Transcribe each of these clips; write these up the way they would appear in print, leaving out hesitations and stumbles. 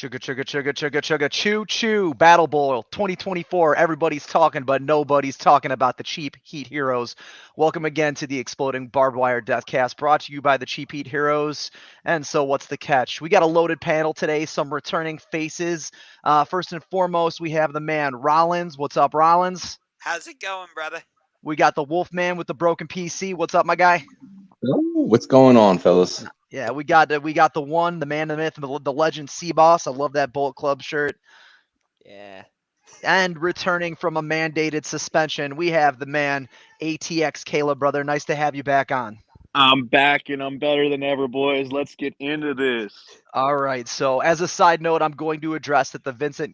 Chugga, chugga, chugga, chugga, chugga, choo, choo, Battle Bowl 2024. Everybody's talking, but nobody's talking about the Cheap Heat Heroes. Welcome again to the Exploding Barbed Wire Deathcast, brought to you by the Cheap Heat Heroes. And so what's the catch? We got a loaded panel today, some returning faces. First and foremost, we have the man Rollins. What's up, Rollins? How's it going, brother? We got the Wolfman with the broken PC. What's up, my guy? What's going on, fellas? Yeah, we got the one, the man, the myth, the legend, C-Boss. I love that Bullet Club shirt. Yeah. And returning from a mandated suspension, we have the man, ATX Caleb, brother. Nice to have you back on. I'm back and I'm better than ever, boys. Let's get into this. All right. So, as a side note, I'm going to address that the Vincent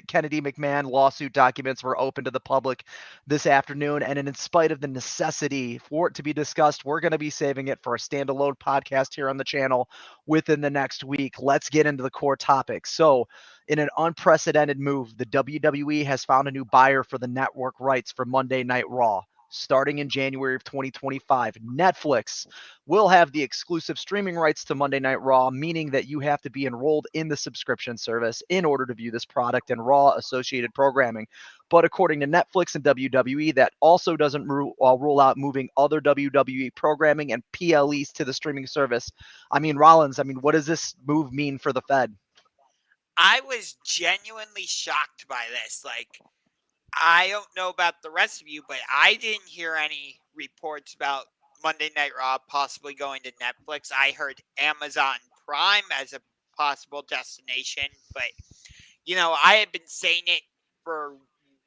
Kennedy McMahon lawsuit documents were open to the public this afternoon. And in spite of the necessity for it to be discussed, we're going to be saving it for a standalone podcast here on the channel within the next week. Let's get into the core topics. So, in an unprecedented move, the WWE has found a new buyer for the network rights for Monday Night Raw. Starting in January of 2025, Netflix will have the exclusive streaming rights to Monday Night Raw, meaning that you have to be enrolled in the subscription service in order to view this product and Raw associated programming. But according to Netflix and WWE, that also doesn't rule out moving other WWE programming and PLEs to the streaming service. I mean, Rollins, what does this move mean for the Fed? I was genuinely shocked by this. I don't know about the rest of you, but I didn't hear any reports about Monday Night Raw possibly going to Netflix. I heard Amazon Prime as a possible destination, but I had been saying it for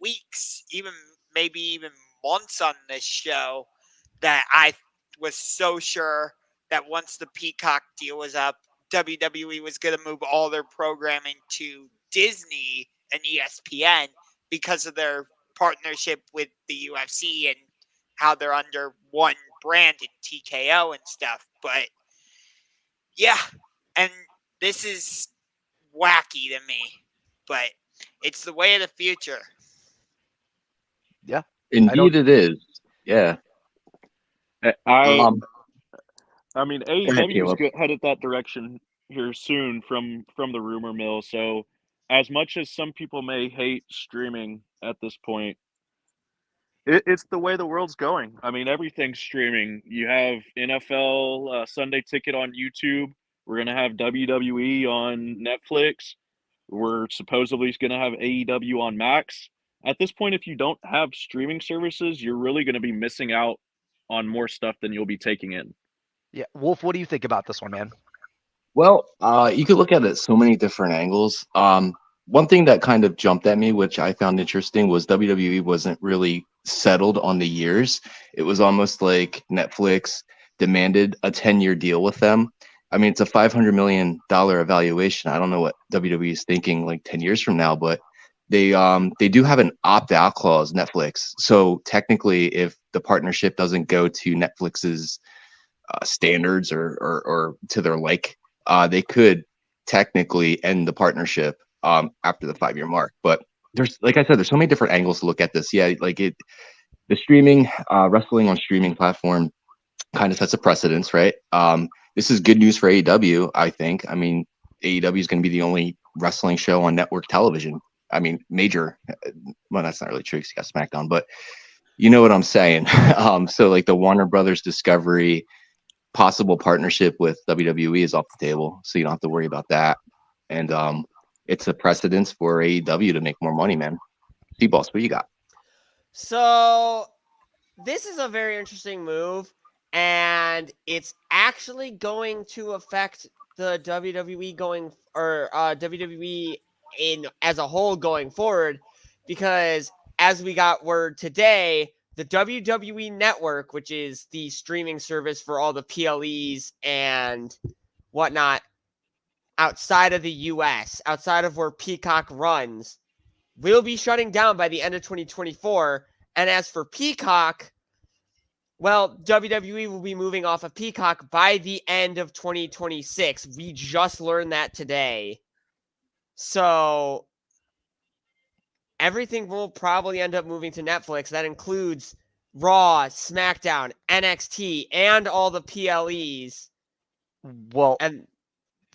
weeks, maybe even months on this show, that I was so sure that once the Peacock deal was up, WWE was going to move all their programming to Disney and ESPN because of their partnership with the UFC and how they're under one brand in TKO and stuff. But yeah, and this is wacky to me, but it's the way of the future. Yeah. Indeed, it is. Yeah. I Go mean, ahead, AEW is Caleb. headed that direction here soon from the rumor mill. So, as much as some people may hate streaming at this point, it's the way the world's going. I mean, everything's streaming. You have NFL Sunday Ticket on YouTube. We're gonna have WWE on Netflix. We're supposedly going to have AEW on Max. At this point, if you don't have streaming services, you're really going to be missing out on more stuff than you'll be taking in. Yeah. Wolf, what do you think about this one, man? Well, you could look at it so many different angles. One thing that kind of jumped at me, which I found interesting, was WWE wasn't really settled on the years. It was almost like Netflix demanded a 10-year deal with them. I mean, it's a $500 million evaluation. I don't know what WWE is thinking like 10 years from now, but they do have an opt-out clause, Netflix. So technically, if the partnership doesn't go to Netflix's standards or to their they could technically end the partnership after the 5-year mark. But there's, like I said, there's so many different angles to look at this. Yeah, the streaming, wrestling on streaming platform kind of sets a precedence, right? This is good news for AEW, I think. I mean, AEW is going to be the only wrestling show on network television. I mean, major. Well, that's not really true because you got SmackDown, but you know what I'm saying. So like the Warner Brothers Discovery possible partnership with WWE is off the table, so you don't have to worry about that. And it's a precedence for AEW to make more money, man. D-Boss, what you got? So this is a very interesting move. And it's actually going to affect the WWE WWE as a whole going forward, because as we got word today, the WWE Network, which is the streaming service for all the PLEs and whatnot outside of the US, outside of where Peacock runs, will be shutting down by the end of 2024. And as for Peacock, well, WWE will be moving off of Peacock by the end of 2026. We just learned that today. So everything will probably end up moving to Netflix. That includes Raw, SmackDown, NXT, and all the PLEs. Well, And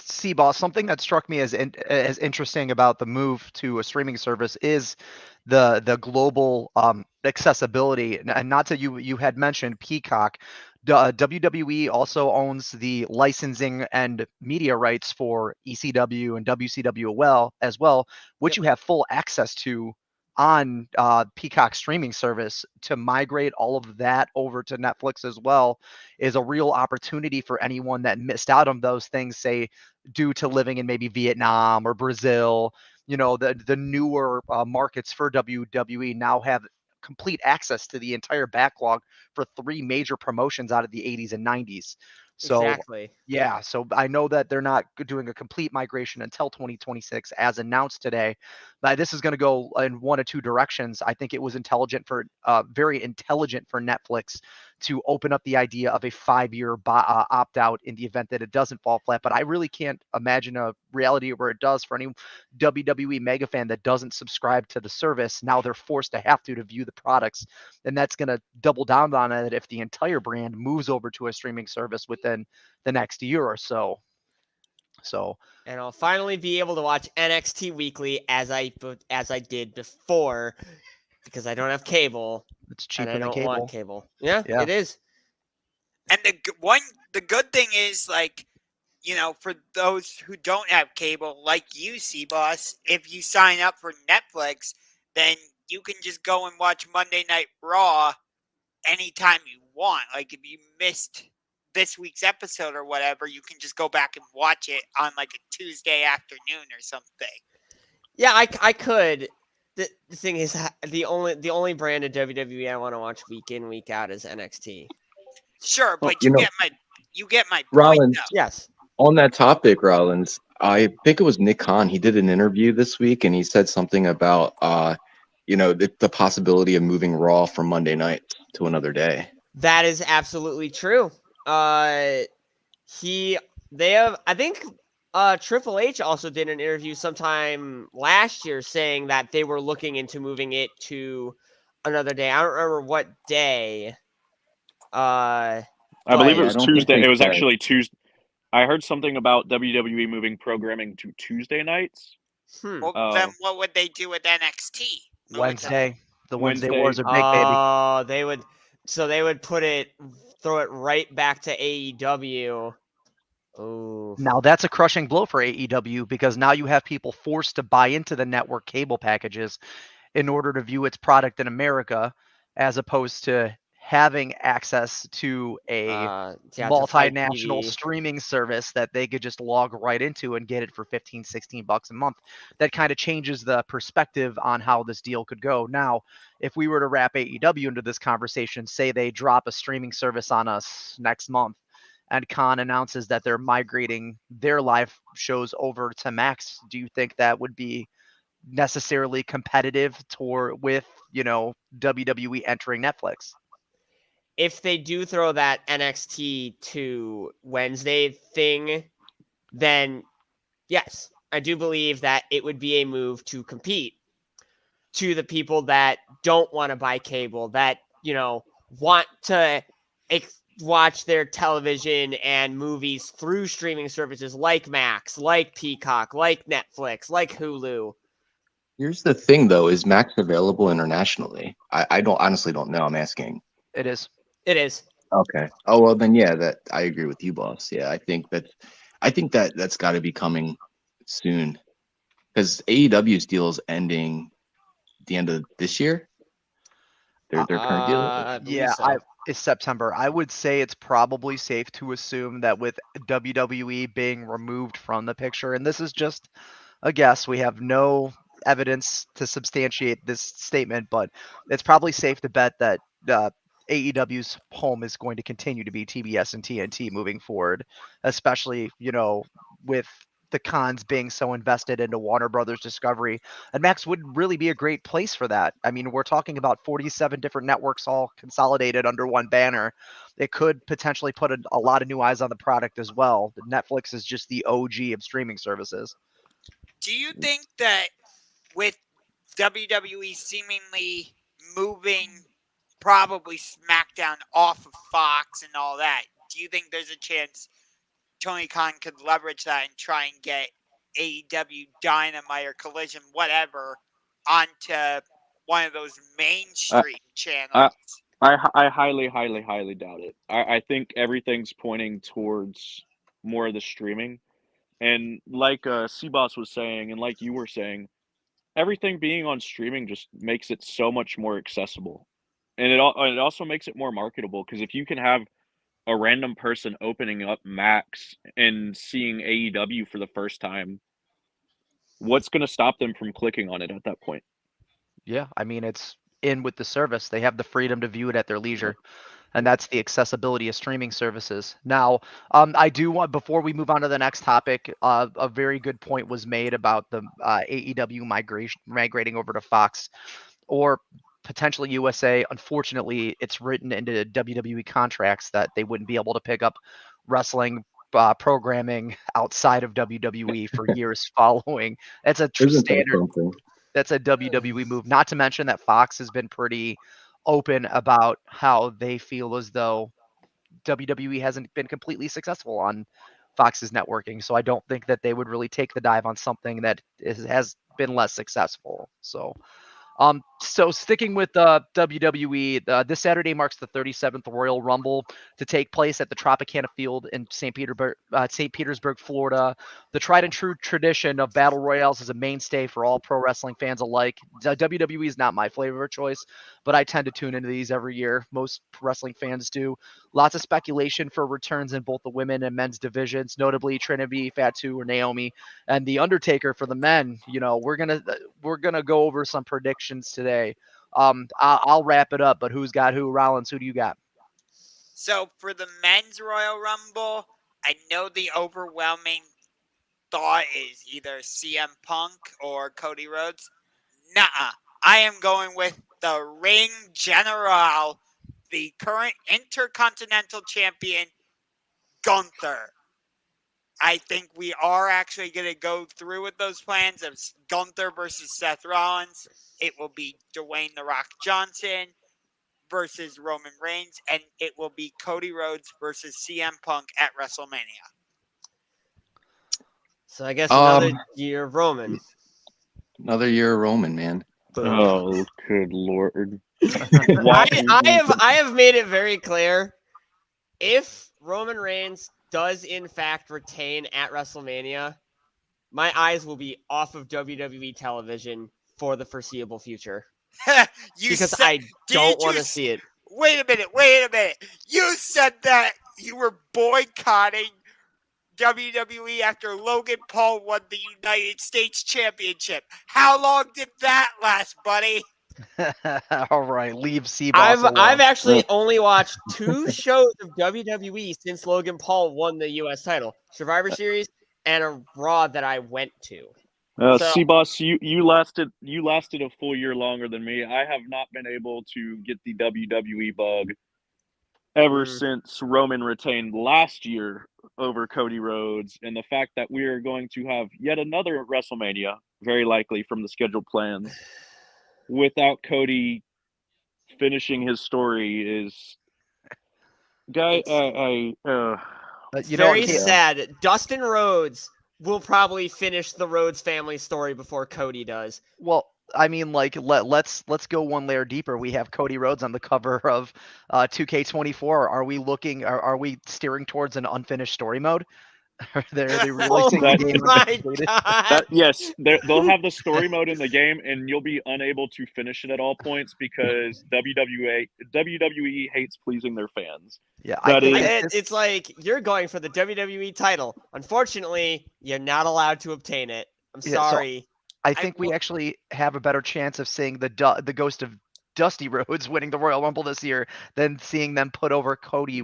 C-Boss, something that struck me as interesting about the move to a streaming service is the global accessibility. And not to you had mentioned Peacock. WWE also owns the licensing and media rights for ECW and WCW as well, which you have full access to on Peacock streaming service. To migrate all of that over to Netflix as well is a real opportunity for anyone that missed out on those things, say due to living in maybe Vietnam or Brazil. The newer markets for WWE now have complete access to the entire backlog for 3 major promotions out of the 80s and 90s. So Exactly. yeah, so I know that they're not doing a complete migration until 2026 as announced today. But this is going to go in one of two directions. I think it was very intelligent for Netflix to open up the idea of a 5-year opt-out in the event that it doesn't fall flat. But I really can't imagine a reality where it does. For any WWE mega fan that doesn't subscribe to the service, now they're forced to have to view the products. And that's going to double down on it if the entire brand moves over to a streaming service within the next year or so. And I'll finally be able to watch NXT weekly as I did before, because I don't have cable It's and cheaper I than don't cable. want cable. Yeah, Yeah. it is. And the good thing is, like, for those who don't have cable, like you, C-Boss, if you sign up for Netflix, then you can just go and watch Monday Night Raw anytime you want. Like, if you missed this week's episode or whatever, you can just go back and watch it on like a Tuesday afternoon or something. Yeah, I could. The thing is, the only brand of WWE I want to watch week in, week out is NXT. Sure, Well, but you get my point, Rollins, though. Yes. on that topic, Rollins, I think it was Nick Khan. He did an interview this week, and he said something about, the possibility of moving Raw from Monday night to another day. That is absolutely true. I think Triple H also did an interview sometime last year saying that they were looking into moving it to another day. I don't remember what day. I believe it Yeah, I was don't think Tuesday. they It was said. actually Tuesday. I heard something about WWE moving programming to Tuesday nights. Well, then what would they do with NXT? Move it to- Wednesday. The Wednesday Wednesday. Wars are big, baby. Oh, they would throw it right back to AEW. Oh. Now that's a crushing blow for AEW because now you have people forced to buy into the network cable packages in order to view its product in America, as opposed to having access to a to Fight multinational TV. streaming service that they could just log right into and get it for 15, 16 bucks a month. That kind of changes the perspective on how this deal could go. Now, if we were to wrap AEW into this conversation, say they drop a streaming service on us next month, and Khan announces that they're migrating their live shows over to Max, do you think that would be necessarily competitive with WWE entering Netflix? If they do throw that NXT to Wednesday thing, then yes, I do believe that it would be a move to compete to the people that don't want to buy cable, that want to watch their television and movies through streaming services like Max, like Peacock, like Netflix, like Hulu. Here's the thing, though: is Max available internationally? I honestly don't know. I'm asking. It is. It is. Okay. Oh well, then yeah, that I agree with you, boss. Yeah, I think that's got to be coming soon because AEW's deal is ending the end of this year. Their current deal. I believe Yeah, so. it's September. I would say it's probably safe to assume that with WWE being removed from the picture, and this is just a guess, we have no evidence to substantiate this statement, but it's probably safe to bet that AEW's home is going to continue to be TBS and TNT moving forward, especially, with the Khans being so invested into Warner Brothers Discovery. And Max would really be a great place for that. I mean, we're talking about 47 different networks all consolidated under one banner. It could potentially put a lot of new eyes on the product as well. Netflix is just the OG of streaming services. Do you think that with WWE seemingly moving probably SmackDown off of Fox and all that, do you think there's a chance Tony Khan could leverage that and try and get AEW Dynamite or Collision, whatever, onto one of those mainstream channels. I highly doubt it. I think everything's pointing towards more of the streaming. And like C-Boss was saying, and like you were saying, everything being on streaming just makes it so much more accessible. And it also makes it more marketable, because if you can have a random person opening up Max and seeing AEW for the first time, what's going to stop them from clicking on it at that point? Yeah, I mean, it's in with the service. They have the freedom to view it at their leisure. And that's the accessibility of streaming services. Now, I do want, before we move on to the next topic, a very good point was made about the AEW migrating over to Fox or potentially USA. Unfortunately, it's written into WWE contracts that they wouldn't be able to pick up wrestling programming outside of WWE for years following. That's a standard. That's a WWE move. Not to mention that Fox has been pretty open about how they feel as though WWE hasn't been completely successful on Fox's networking. So I don't think that they would really take the dive on something that has been less successful. So sticking with WWE, this Saturday marks the 37th Royal Rumble to take place at the Tropicana Field in St. Petersburg, Florida. The tried and true tradition of battle royales is a mainstay for all pro wrestling fans alike. WWE is not my flavor of choice, but I tend to tune into these every year. Most wrestling fans do. Lots of speculation for returns in both the women and men's divisions, notably Trinity, Fatu, or Naomi, and the Undertaker for the men. You know, we're gonna go over some predictions today. I'll wrap it up, but who's got who? Rollins, who do you got? So for the men's Royal Rumble, I know the overwhelming thought is either CM Punk or Cody Rhodes. Nuh-uh. I am going with the Ring General, the current Intercontinental Champion, Gunther. I think we are actually going to go through with those plans of Gunther versus Seth Rollins. It will be Dwayne "The Rock" Johnson versus Roman Reigns, and it will be Cody Rhodes versus CM Punk at WrestleMania. So I guess another year of Roman. Another year of Roman, man. Oh, good Lord. I have made it very clear, if Roman Reigns does in fact retain at WrestleMania, my eyes will be off of WWE television for the foreseeable future. Because I don't want to see it. Wait a minute. You said that you were boycotting WWE after Logan Paul won the United States Championship. How long did that last, buddy? All right, leave C-Boss alone. I've actually only watched 2 shows of WWE since Logan Paul won the U.S. title. Survivor Series and a Raw that I went to. C-Boss, you lasted a full year longer than me. I have not been able to get the WWE bug ever since Roman retained last year over Cody Rhodes, and the fact that we are going to have yet another WrestleMania, very likely from the scheduled plans, without Cody finishing his story is very sad. Dustin Rhodes will probably finish the Rhodes family story before Cody does. Well, I mean, like, let's go one layer deeper. We have Cody Rhodes on the cover of 2K24. Are we steering towards an unfinished story mode? Are they releasing the game? Yes, they'll have the story mode in the game, and you'll be unable to finish it at all points because WWE hates pleasing their fans. Yeah, it's like you're going for the WWE title. Unfortunately, you're not allowed to obtain it. I'm sorry. So I think we actually have a better chance of seeing the ghost of Dusty Rhodes winning the Royal Rumble this year than seeing them put over Cody.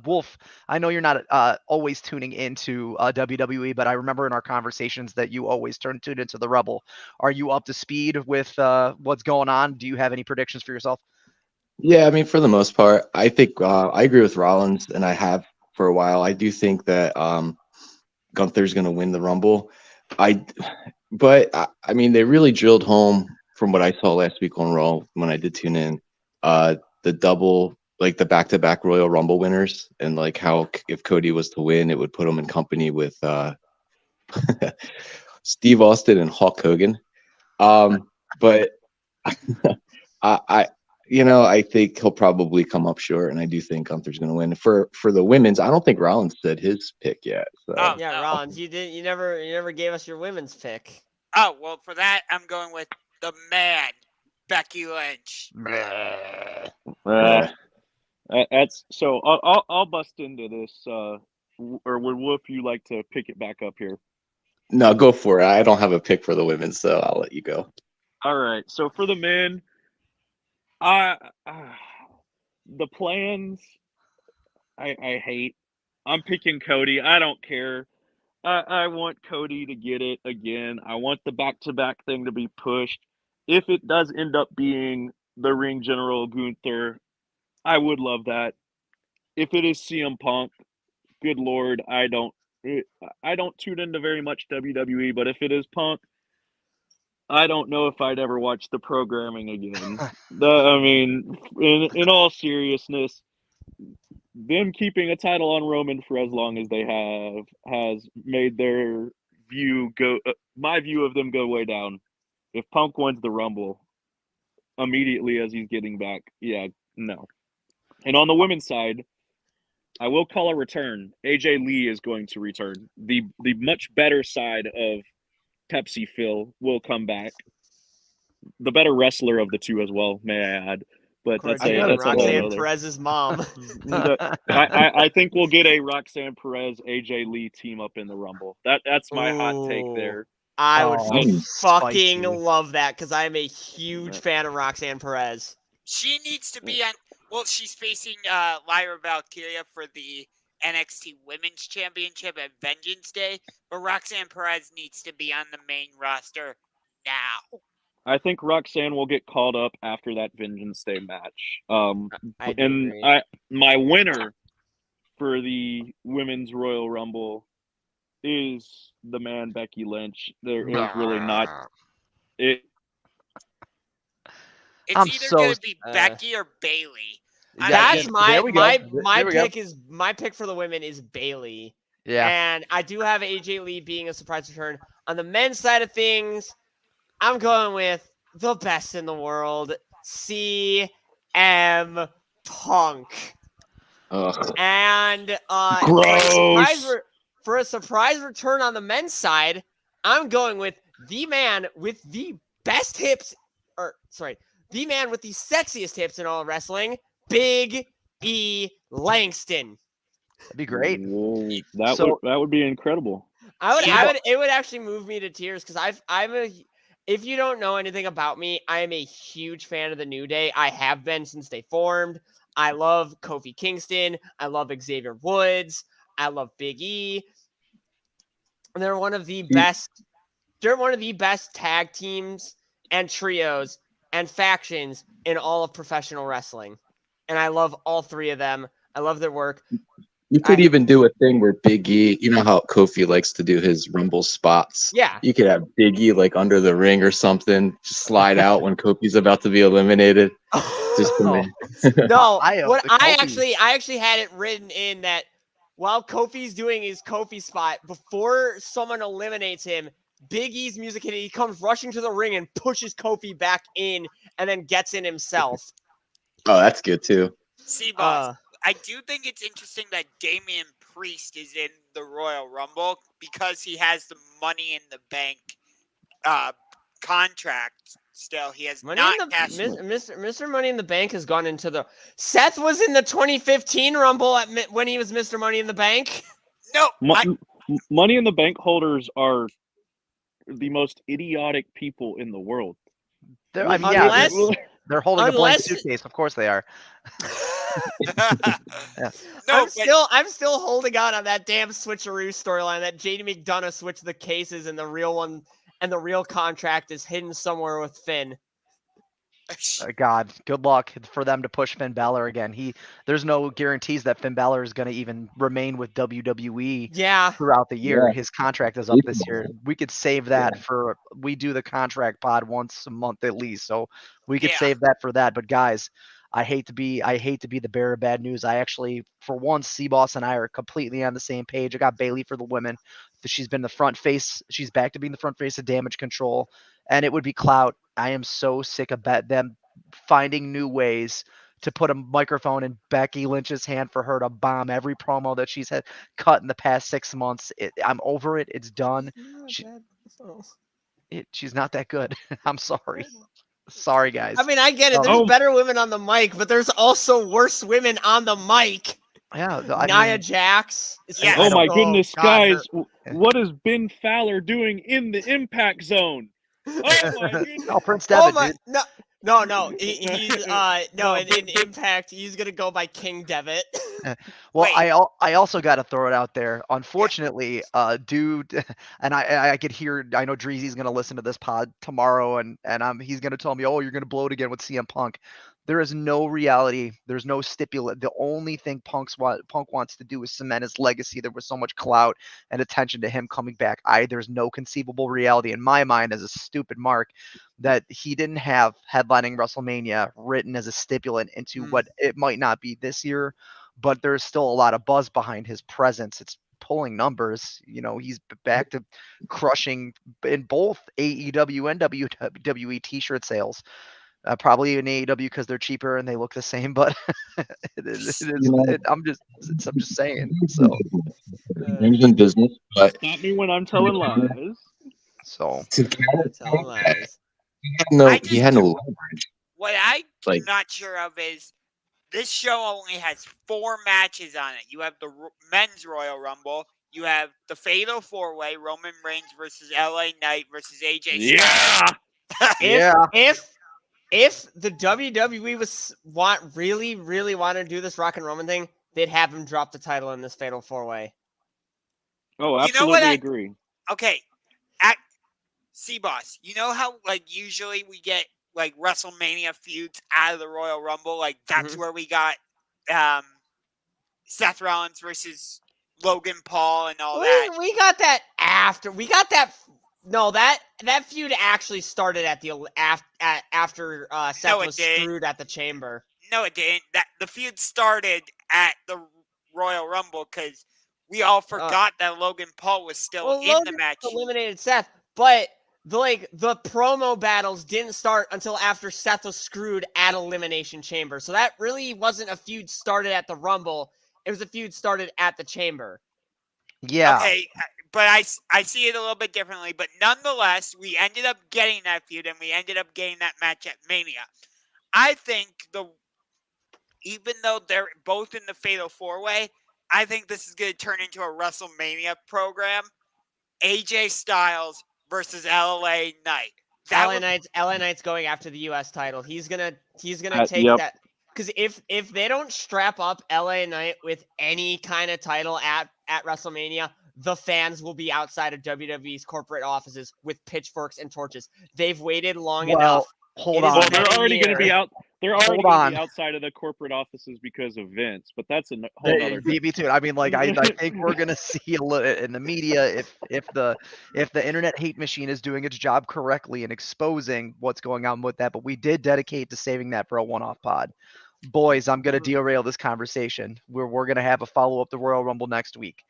Wolf, I know you're not always tuning into WWE, but I remember in our conversations that you always tuned into the Rebel. Are you up to speed with what's going on? Do you have any predictions for yourself? Yeah, I mean, for the most part, I think I agree with Rollins, and I have for a while. I do think that Gunther's going to win the Rumble. But I mean, they really drilled home from what I saw last week on Raw when I did tune in. The double like the back-to-back Royal Rumble winners, and like how if Cody was to win, it would put him in company with Steve Austin and Hulk Hogan. But I I think he'll probably come up short, and I do think Gunther's going to win. For the women's, I don't think Rollins said his pick yet. So. Oh, Yeah, no. Rollins, you never gave us your women's pick. Oh, well, for that, I'm going with the man, Becky Lynch. That's so. I'll bust into this. Or would Wolf you like to pick it back up here? No, go for it. I don't have a pick for the women, so I'll let you go. All right. So for the men, the plans I hate. I'm picking Cody. I don't care. I want Cody to get it again. I want the back-to-back thing to be pushed. If it does end up being the ring general Gunther, I would love that. If it is CM Punk, good Lord, I don't tune into very much WWE, but if it is Punk, I don't know if I'd ever watch the programming again. I mean, in all seriousness, them keeping a title on Roman for as long as they have has made their view go. My view of them go way down. If Punk wins the Rumble immediately as he's getting back, yeah, no. And on the women's side, I will call a return. AJ Lee is going to return. The much better side of Pepsi Phil will come back. The better wrestler of the two as well, may I add. But that's a whole Roxanne other. Perez's mom. I think we'll get a Roxanne Perez AJ Lee team up in the Rumble. That's my hot take there. I would fucking spicy. love that because I am a huge fan of Roxanne Perez. She needs to be on. Well, she's facing Lyra Valkyria for the NXT Women's Championship at Vengeance Day, but Roxanne Perez needs to be on the main roster now. I think Roxanne will get called up after that Vengeance Day match. My winner for the Women's Royal Rumble is the man Becky Lynch. There is really not. It's either going to be Becky or Bailey. That's my pick for the women is Bailey. Yeah. And I do have AJ Lee being a surprise return. On the men's side of things, I'm going with the best in the world, CM Punk. Ugh. And Gross. for a surprise return on the men's side, I'm going with the man with the best hips, the man with the sexiest hips in all of wrestling, Big E Langston. That'd be great. Whoa, that would be incredible. It would actually move me to tears because if you don't know anything about me, I am a huge fan of the New Day. I have been since they formed. I love Kofi Kingston. I love Xavier Woods. I love Big E. And they're one of the best. They're one of the best tag teams and trios and factions in all of professional wrestling. And I love all three of them. I love their work. You could even do a thing where Big E, you know how Kofi likes to do his Rumble spots? Yeah. You could have Big E like under the ring or something, just slide out when Kofi's about to be eliminated. No, I actually had it written in that while Kofi's doing his Kofi spot, before someone eliminates him, Big E's music hit, he comes rushing to the ring and pushes Kofi back in and then gets in himself. Oh, that's good too. See, boss, I do think it's interesting that Damian Priest is in the Royal Rumble because he has the Money in the Bank contract still. He has Mr. Money in the Bank has gone into the... Seth was in the 2015 Rumble when he was Mr. Money in the Bank. No. Money in the Bank holders are the most idiotic people in the world. They're holding a blank suitcase. Of course they are. Yeah. I'm still holding on that damn switcheroo storyline that JD McDonough switched the cases and the real one and the real contract is hidden somewhere with Finn. God, good luck for them to push Finn Balor again. There's no guarantees that Finn Balor is going to even remain with WWE throughout the year. Yeah. His contract is up this year. We could save that we do the contract pod once a month at least. So we could save that for that. But guys, I hate to be the bearer of bad news. I actually, for once, C-Boss and I are completely on the same page. I got Bailey for the women. She's been the front face. She's back to being the front face of Damage Control, and it would be clout. I am so sick of them finding new ways to put a microphone in Becky Lynch's hand for her to bomb every promo that she's had cut in the past 6 months. I'm over it. It's done. She's not that good. I'm sorry. Sorry, guys. I mean, I get it. There's better women on the mic, but there's also worse women on the mic. Yeah, Nia Jax. Yeah. Oh my goodness, guys! her- What is Ben Fowler doing in the Impact Zone? Oh my goodness! Oh, Prince Devitt, Oh my dude. no. He's in Impact he's gonna go by King Devitt. Well, Wait. I also got to throw it out there. Unfortunately, dude, and I could hear. I know Dreezy's gonna listen to this pod tomorrow, and he's gonna tell me, oh, you're gonna blow it again with CM Punk. There is no reality. There's no stipulate. The only thing Punk wants to do is cement his legacy. There was so much clout and attention to him coming back. There's no conceivable reality in my mind as a stupid mark that he didn't have headlining WrestleMania written as a stipulant into what it might not be this year, but there's still a lot of buzz behind his presence. It's pulling numbers. He's back to crushing in both AEW and WWE t-shirt sales. Probably in AEW because they're cheaper and they look the same, but I'm just saying. So Names in business, but Not me when I'm telling lies. so Telling lies. he had no leverage. What I'm Like- not sure of is this show only has 4 matches on it. You have the men's Royal Rumble. You have the Fatal 4-Way, Roman Reigns versus LA Knight versus AJ Styles. Yeah. If the WWE really want to do this Rock and Roman thing, they'd have him drop the title in this Fatal 4-Way. Oh, You know what absolutely I- agree. Okay, at C-Boss, you know how usually we get WrestleMania feuds out of the Royal Rumble? That's where we got Seth Rollins versus Logan Paul and all that. We got that after. We got that. No, that feud actually started at the after Seth No, it was didn't. screwed at the Chamber. No, it didn't. The feud started at the Royal Rumble because we all forgot that Logan Paul was still in Logan the match. eliminated Seth, but the promo battles didn't start until after Seth was screwed at Elimination Chamber. So that really wasn't a feud started at the Rumble. It was a feud started at the Chamber. yeah. Okay, but I see it a little bit differently. But nonetheless, we ended up getting that feud, and we ended up getting that match at Mania. I think even though they're both in the Fatal 4-Way, I think this is going to turn into a WrestleMania program. AJ Styles versus LA Knight. LA Knight's going after the US title. He's gonna take Yep. that, because if they don't strap up LA Knight with any kind of title at WrestleMania, the fans will be outside of WWE's corporate offices with pitchforks and torches. They've waited long enough. Hold It is on. Well, been they're a already going to be year. out. They're already Hold going to on. be outside of the corporate offices because of Vince, but that's a whole other. Me too. I mean, I think we're gonna see a little in the media if the internet hate machine is doing its job correctly and exposing what's going on with that. But we did dedicate to saving that for a one-off pod. Boys, I'm gonna derail this conversation. We're gonna have a follow-up to Royal Rumble next week.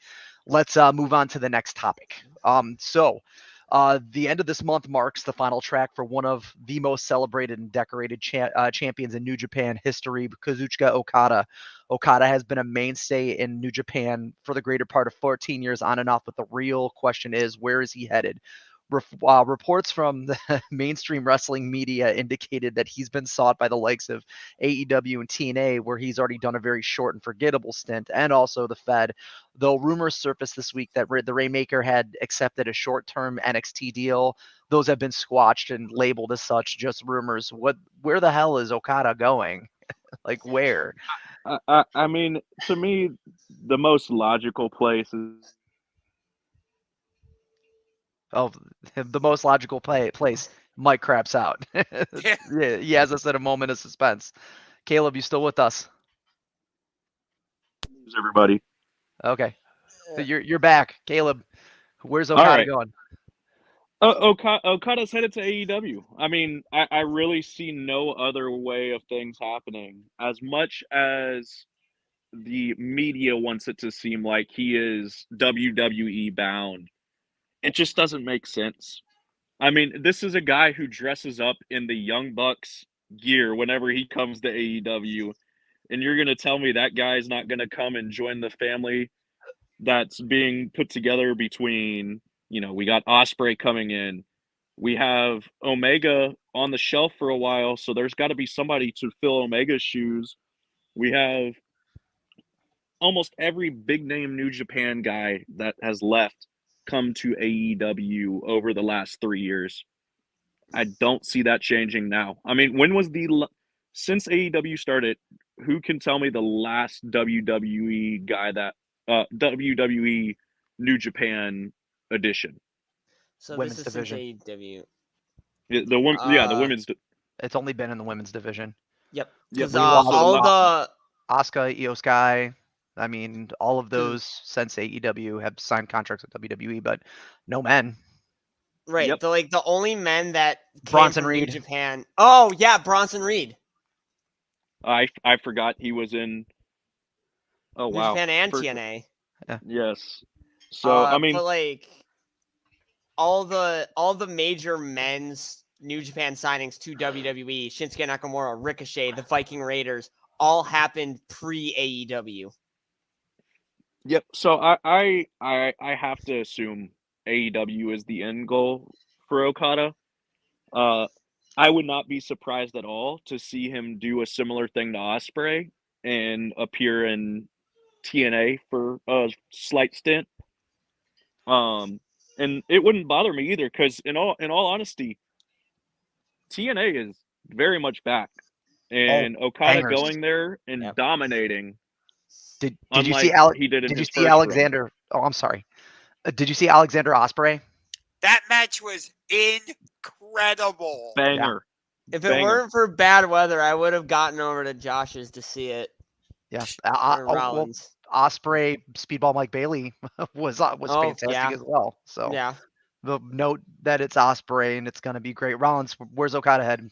Let's move on to the next topic. The end of this month marks the final track for one of the most celebrated and decorated champions in New Japan history, Kazuchika Okada. Okada has been a mainstay in New Japan for the greater part of 14 years on and off, but the real question is, where is he headed? Reports from the mainstream wrestling media indicated that he's been sought by the likes of AEW and TNA, where he's already done a very short and forgettable stint, and also the Fed. Though rumors surfaced this week that the Rainmaker had accepted a short-term NXT deal, those have been squashed and labeled as such, just rumors. Where the hell is Okada going? Where? I mean, to me, the most logical place is. Oh, the most logical place. Mike craps out. Yeah, he has us at a moment of suspense. Caleb, you still with us? Everybody. Okay, so you're back, Caleb. Where's Okada going? Okada's headed to AEW. I mean, I really see no other way of things happening. As much as the media wants it to seem like he is WWE bound, it just doesn't make sense. I mean, this is a guy who dresses up in the Young Bucks gear whenever he comes to AEW, and you're going to tell me that guy's not going to come and join the family that's being put together between, we got Osprey coming in. We have Omega on the shelf for a while, so there's got to be somebody to fill Omega's shoes. We have almost every big name New Japan guy that has left come to AEW over the last 3 years. I don't see that changing now. I mean, when was since AEW started, who can tell me the last WWE guy that WWE New Japan edition? So Women's this is division. since AEW. The women's. It's only been in the women's division. Yep. Yep, Because so all the Asuka, Io Sky, I mean, all of those since AEW have signed contracts with WWE, but no men. right, Yep. the only men that came Bronson from New Reed. Japan. Oh yeah, Bronson Reed. I forgot he was in. Oh New wow. Japan and TNA. Yes. So I mean, but all the major men's New Japan signings to WWE, Shinsuke Nakamura, Ricochet, the Viking Raiders, all happened pre AEW. yep. So I have to assume AEW is the end goal for Okada. I would not be surprised at all to see him do a similar thing to Osprey and appear in TNA for a slight stint. And it wouldn't bother me either, because in all honesty, TNA is very much back, and Okada bangers. going there and dominating. Did you unlike see he did in Did you his see first Alexander? Oh, I'm sorry. Did you see Alexander Osprey? That match was incredible. run. Banger. If it Banger. weren't for bad weather, I would have gotten over to Josh's to see it. Yeah. Or Rollins. Osprey, Speedball Mike Bailey was fantastic yeah. as well. So Yeah. the note that it's Osprey and it's going to be great. Rollins, where's Okada headed?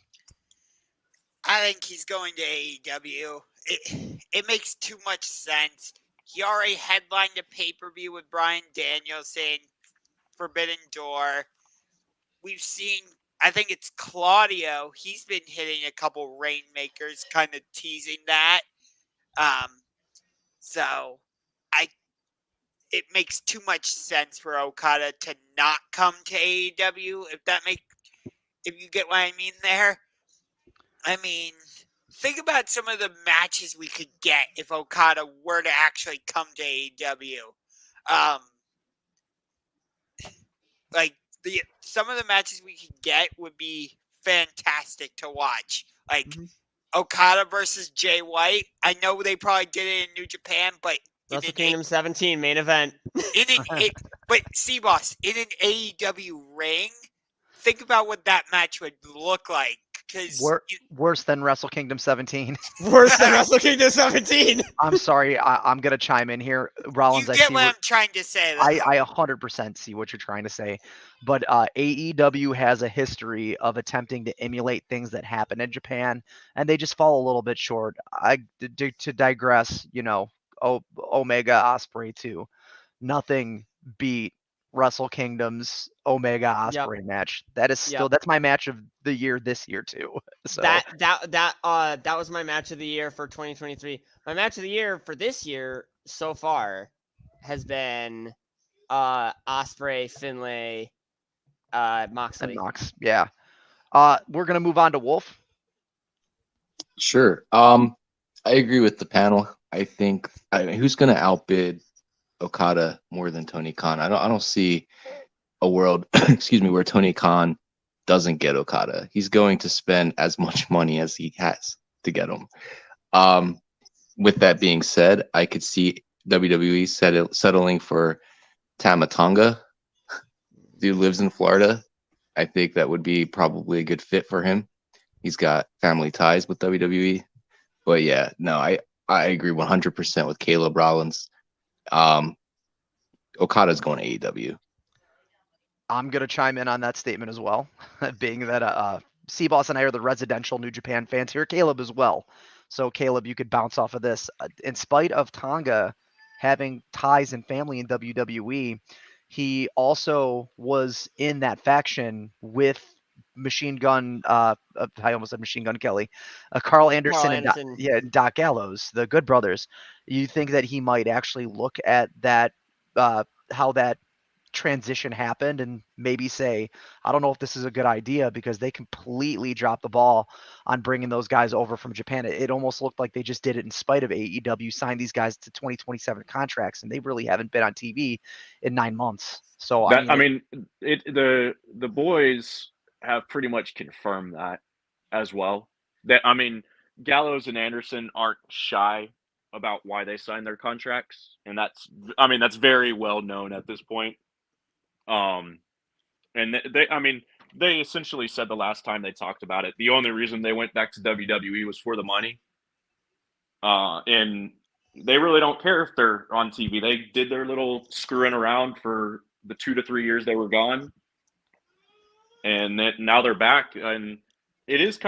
I think he's going to AEW. It makes too much sense. He already headlined a pay-per-view with Bryan Danielson, Forbidden Door. We've seen, I think it's Claudio. He's been hitting a couple rainmakers, kind of teasing that. So it makes too much sense for Okada to not come to AEW. If you get what I mean there. I mean, think about some of the matches we could get if Okada were to actually come to AEW. Some of the matches we could get would be fantastic to watch. Okada versus Jay White. I know they probably did it in New Japan, but Wrestle Kingdom 17 main event. But C-Boss, in an AEW ring, think about what that match would look like. Worse than Wrestle Kingdom 17. Worse than Wrestle Kingdom 17. I'm sorry. I'm going to chime in here. Rollins, you get what I'm trying to say. I 100% see what you're trying to say. But AEW has a history of attempting to emulate things that happen in Japan, and they just fall a little bit short. To digress, Omega Osprey too. Nothing beat Wrestle Kingdom's Omega Osprey match. That is still that's my match of the year this year too. So that was my match of the year for 2023. My match of the year for this year so far has been Osprey, Finlay, Moxley. And Mox. Yeah. We're gonna move on to Wolf. Sure. I agree with the panel. I think who's gonna outbid Okada more than Tony Khan? I don't see a world where Tony Khan doesn't get Okada. He's going to spend as much money as he has to get him. With that being said, I could see WWE settling for Tama Tonga. Dude lives in Florida. I think that would be probably a good fit for him. He's got family ties with WWE. But yeah, no, I agree 100% with Caleb Rollins. Okada's going to AEW. I'm going to chime in on that statement as well, being that C-Boss and I are the residential New Japan fans here. Caleb as well. So, Caleb, you could bounce off of this. In spite of Tonga having ties and family in WWE, he also was in that faction with Machine Gun, I almost said Machine Gun Kelly, Carl Anderson, and Anderson. Doc Gallows, the Good Brothers. You think that he might actually look at that, how that transition happened and maybe say, I don't know if this is a good idea, because they completely dropped the ball on bringing those guys over from Japan. It almost looked like they just did it in spite of AEW, signed these guys to 2027 contracts, and they really haven't been on TV in 9 months. So, The boys have pretty much confirmed that as well. Gallows and Anderson aren't shy about why they signed their contracts, and that's very well known at this point. And they essentially said the last time they talked about it, the only reason they went back to WWE was for the money. And they really don't care if they're on TV. They did their little screwing around for the 2 to 3 years they were gone, and now they're back. And it is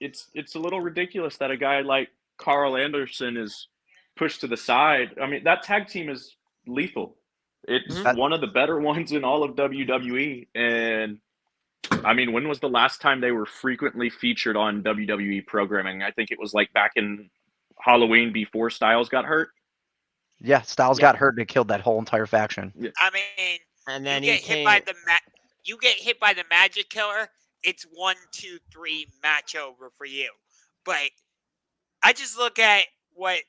it's a little ridiculous that a guy like Carl Anderson is pushed to the side. That tag team is lethal. It's one of the better ones in all of WWE. And when was the last time they were frequently featured on WWE programming? I think it was like back in Halloween before Styles got hurt. Yeah, Styles got hurt and it killed that whole entire faction. Yeah. And then you get hit by the Magic Killer, it's 1, 2, 3 match over for you. But I just look at what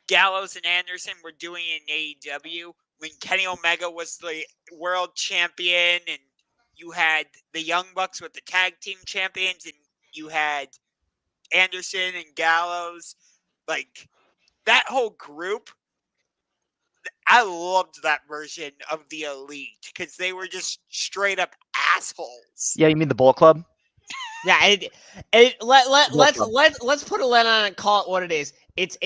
Gallows and Anderson were doing in AEW when Kenny Omega was the world champion, and you had the Young Bucks with the tag team champions, and you had Anderson and Gallows. Like, that whole group, I loved that version of the Elite because they were just straight up assholes. Yeah, you mean the Bullet Club? Yeah, let's put a lid on it and call it what it is. It's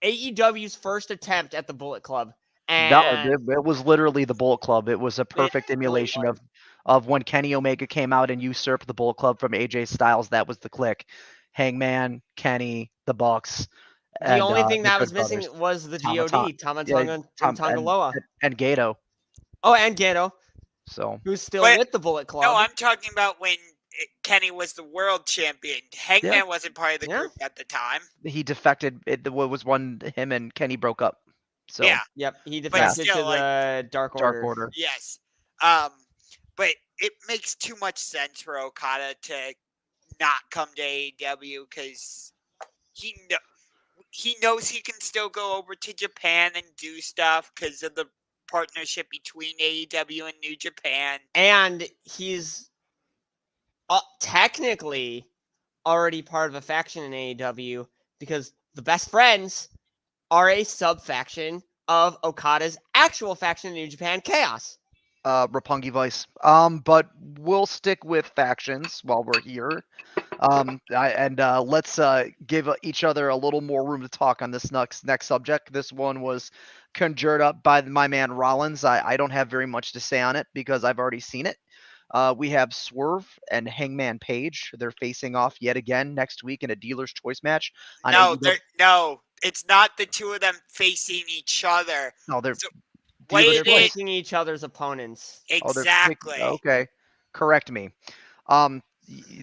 AEW's first attempt at the Bullet Club. And it was literally the Bullet Club. It was a perfect emulation of when Kenny Omega came out and usurped the Bullet Club from AJ Styles. That was the clique. Hangman, Kenny, the Bucks. The only thing that was missing was the GOD, Tama Tonga and Tongaloa. And Gato. Oh, and Gato. So who's still with the Bullet Club. No, I'm talking about when Kenny was the world champion. Hangman wasn't part of the group at the time. He defected. It was when him and Kenny broke up. So Yep, he defected to the Dark Order. Yes. But it makes too much sense for Okada to not come to AEW because he knows he can still go over to Japan and do stuff because of the partnership between AEW and New Japan. And he's technically already part of a faction in AEW because the Best Friends are a sub-faction of Okada's actual faction in New Japan, Chaos. Roppongi Vice. But we'll stick with factions while we're here. Let's give each other a little more room to talk on this next subject. This one was conjured up by my man Rollins. I don't have very much to say on it because I've already seen it. We have Swerve and Hangman Page. They're facing off yet again next week in a dealer's choice match. No, it's not the two of them facing each other. No, they're facing each other's opponents. Exactly. Okay, correct me.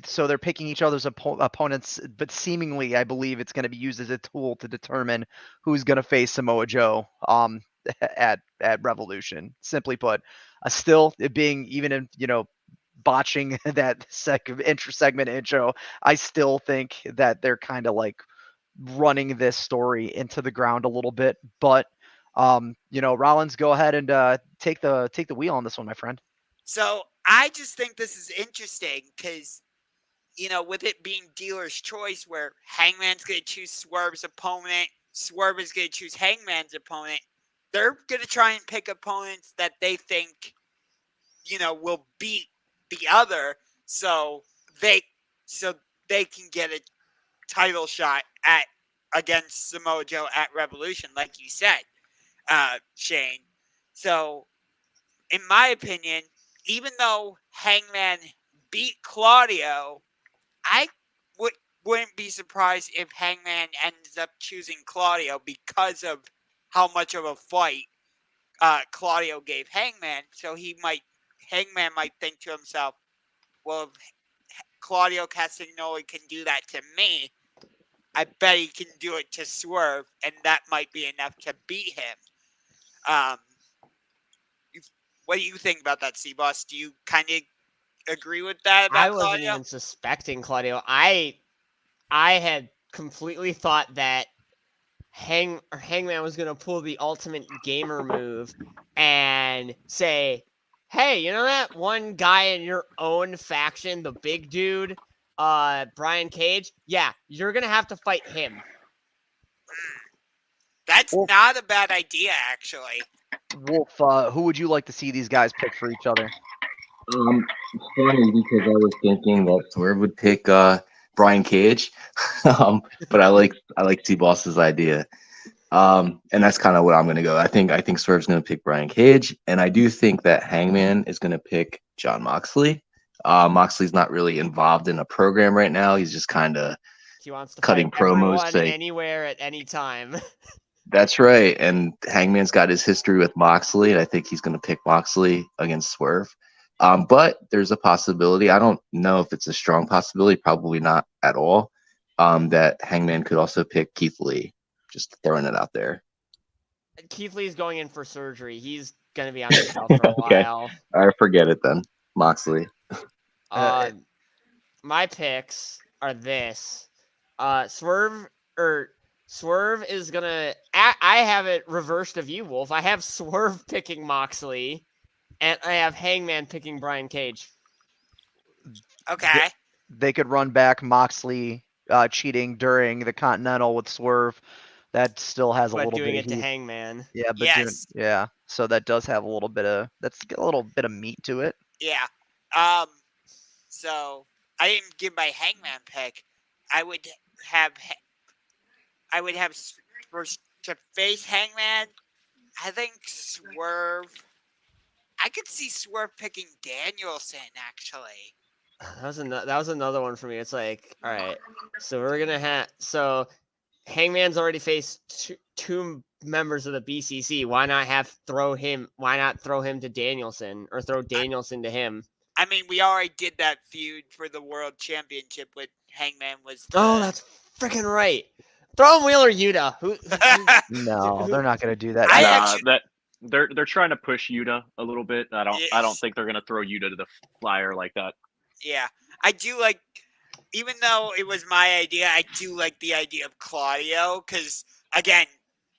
So they're picking each other's opponents, but seemingly, I believe it's going to be used as a tool to determine who's going to face Samoa Joe at Revolution. Simply put, still it being even in botching that segment intro, I still think that they're kind of like running this story into the ground a little bit. But Rollins, go ahead and take the wheel on this one, my friend. So I just think this is interesting because, with it being dealer's choice where Hangman's going to choose Swerve's opponent, Swerve is going to choose Hangman's opponent, they're going to try and pick opponents that they think, will beat the other so they can get a title shot against Samoa Joe at Revolution, like you said, Shane. So in my opinion, even though Hangman beat Claudio, I wouldn't be surprised if Hangman ends up choosing Claudio because of how much of a fight Claudio gave Hangman. So Hangman might think to himself, well, if Claudio Castagnoli can do that to me, I bet he can do it to Swerve, and that might be enough to beat him. What do you think about that, C-Boss? Do you kind of agree with that about I wasn't Claudio? even suspecting Claudio. I had completely thought that Hangman was gonna pull the ultimate gamer move and say, "Hey, you know that one guy in your own faction, the big dude, Brian Cage? Yeah, you're gonna have to fight him." That's not a bad idea, actually. Wolf, who would you like to see these guys pick for each other? It's funny because I was thinking that Swerve would pick Brian Cage, but I like T-Boss's idea, and that's kind of what I'm gonna go. I think Swerve's gonna pick Brian Cage, and I do think that Hangman is gonna pick John Moxley. Moxley's not really involved in a program right now. He's just kind of He wants to cutting fight promos, everyone, say anywhere, at any time. that's right. And Hangman's got his history with Moxley, and I think he's gonna pick Moxley against Swerve. But there's a possibility. I don't know if it's a strong possibility, probably not at all, that Hangman could also pick Keith Lee. Just throwing it out there. Keith Lee's going in for surgery. He's gonna be on the shelf for a Okay. while. I forget it then. Moxley. My picks are this. Swerve is gonna. I have it reversed of you, Wolf. I have Swerve picking Moxley, and I have Hangman picking Brian Cage. Okay. They could run back Moxley cheating during the Continental with Swerve. That still has a But little doing bit it of to heat. Hangman. Yeah, but Yes. so that does have a little bit of meat to it. Yeah. So I didn't give my Hangman pick. I would have to face Hangman. I think Swerve. I could see Swerve picking Danielson actually. That was another one for me. It's like, all right, so we're gonna have Hangman's already faced two members of the BCC. Why not throw him to Danielson or throw Danielson to him? I mean, we already did that feud for the World Championship with Hangman was. Oh, that's freaking right. Throw him Wheeler Yuta. No, they're not going to do that. They're trying to push Yuta a little bit. I don't think they're gonna throw Yuta to the flyer like that. Yeah, I do like. Even though it was my idea, I do like the idea of Claudio because again,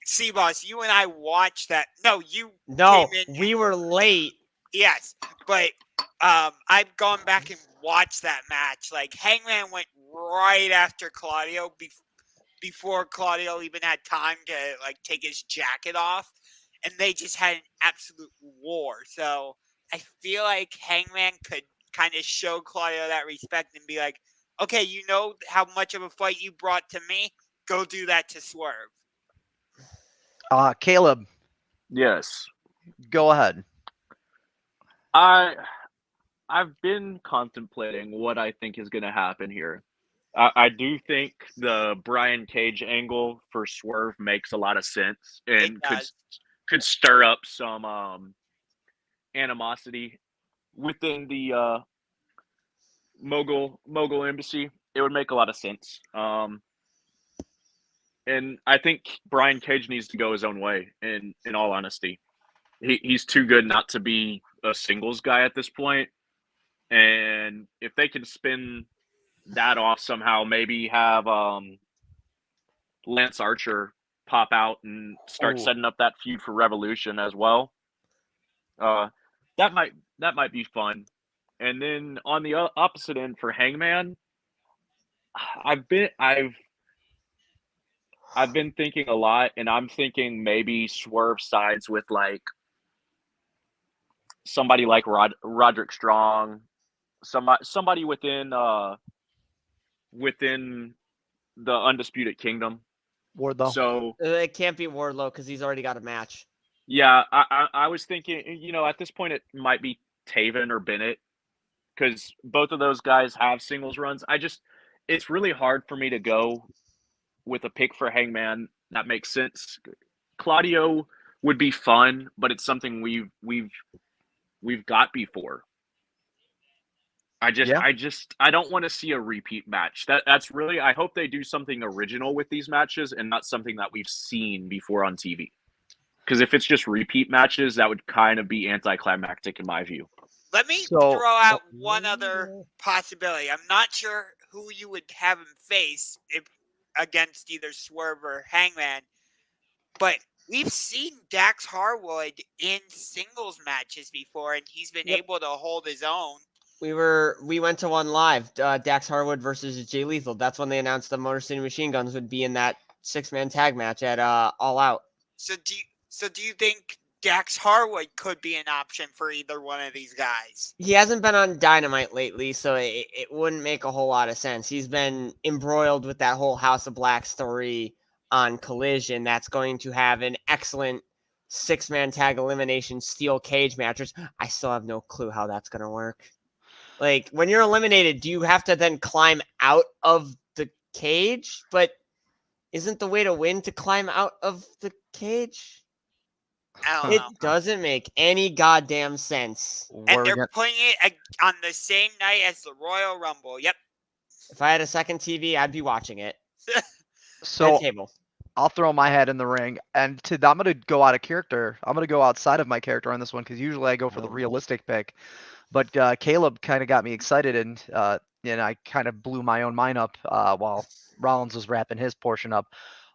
C-Boss, you and I watched that. No, came in. We were late. Yes, but I've gone back and watched that match. Like Hangman went right after Claudio before Claudio even had time to like take his jacket off, and they just had an absolute war. So I feel like Hangman could kind of show Claudio that respect and be like, okay, you know how much of a fight you brought to me? Go do that to Swerve. Caleb. Yes. Go ahead. I've been contemplating what I think is going to happen here. I do think the Brian Cage angle for Swerve makes a lot of sense and could stir up some animosity within the Mogul Embassy. It would make a lot of sense. And I think Brian Cage needs to go his own way. In all honesty, he's too good not to be a singles guy at this point. And if they can spin that off somehow, maybe have Lance Archer pop out and start setting up that feud for Revolution as well. That might be fun. And then on the opposite end for Hangman, I've been thinking a lot, and I'm thinking maybe Swerve sides with like somebody like Roderick Strong, somebody within the Undisputed Kingdom. Wardlow. So it can't be Wardlow because he's already got a match. Yeah, I was thinking, at this point it might be Taven or Bennett because both of those guys have singles runs. It's really hard for me to go with a pick for Hangman that makes sense. Claudio would be fun, but it's something we've got before. Yeah. I don't want to see a repeat match. That's really, I hope they do something original with these matches and not something that we've seen before on TV. Because if it's just repeat matches, that would kind of be anticlimactic in my view. Let me So- throw out one other possibility. I'm not sure who you would have him face if against either Swerve or Hangman, but we've seen Dax Harwood in singles matches before, and he's been Yep. able to hold his own. We went to one live, Dax Harwood versus Jay Lethal. That's when they announced the Motor City Machine Guns would be in that 6-man tag match at All Out. So do you think Dax Harwood could be an option for either one of these guys? He hasn't been on Dynamite lately, so it wouldn't make a whole lot of sense. He's been embroiled with that whole House of Black story on Collision. That's going to have an excellent 6-man tag elimination steel cage match. I still have no clue how that's going to work. Like, when you're eliminated, do you have to then climb out of the cage? But isn't the way to win to climb out of the cage? I don't It know. doesn't make any goddamn sense. And they're putting it on the same night as the Royal Rumble. Yep. If I had a second TV, I'd be watching it. So Head table. I'll throw my head in the ring, and I'm going to go out of character. I'm going to go outside of my character on this one because usually I go for the realistic pick. But Caleb kind of got me excited, and I kind of blew my own mind up while Rollins was wrapping his portion up.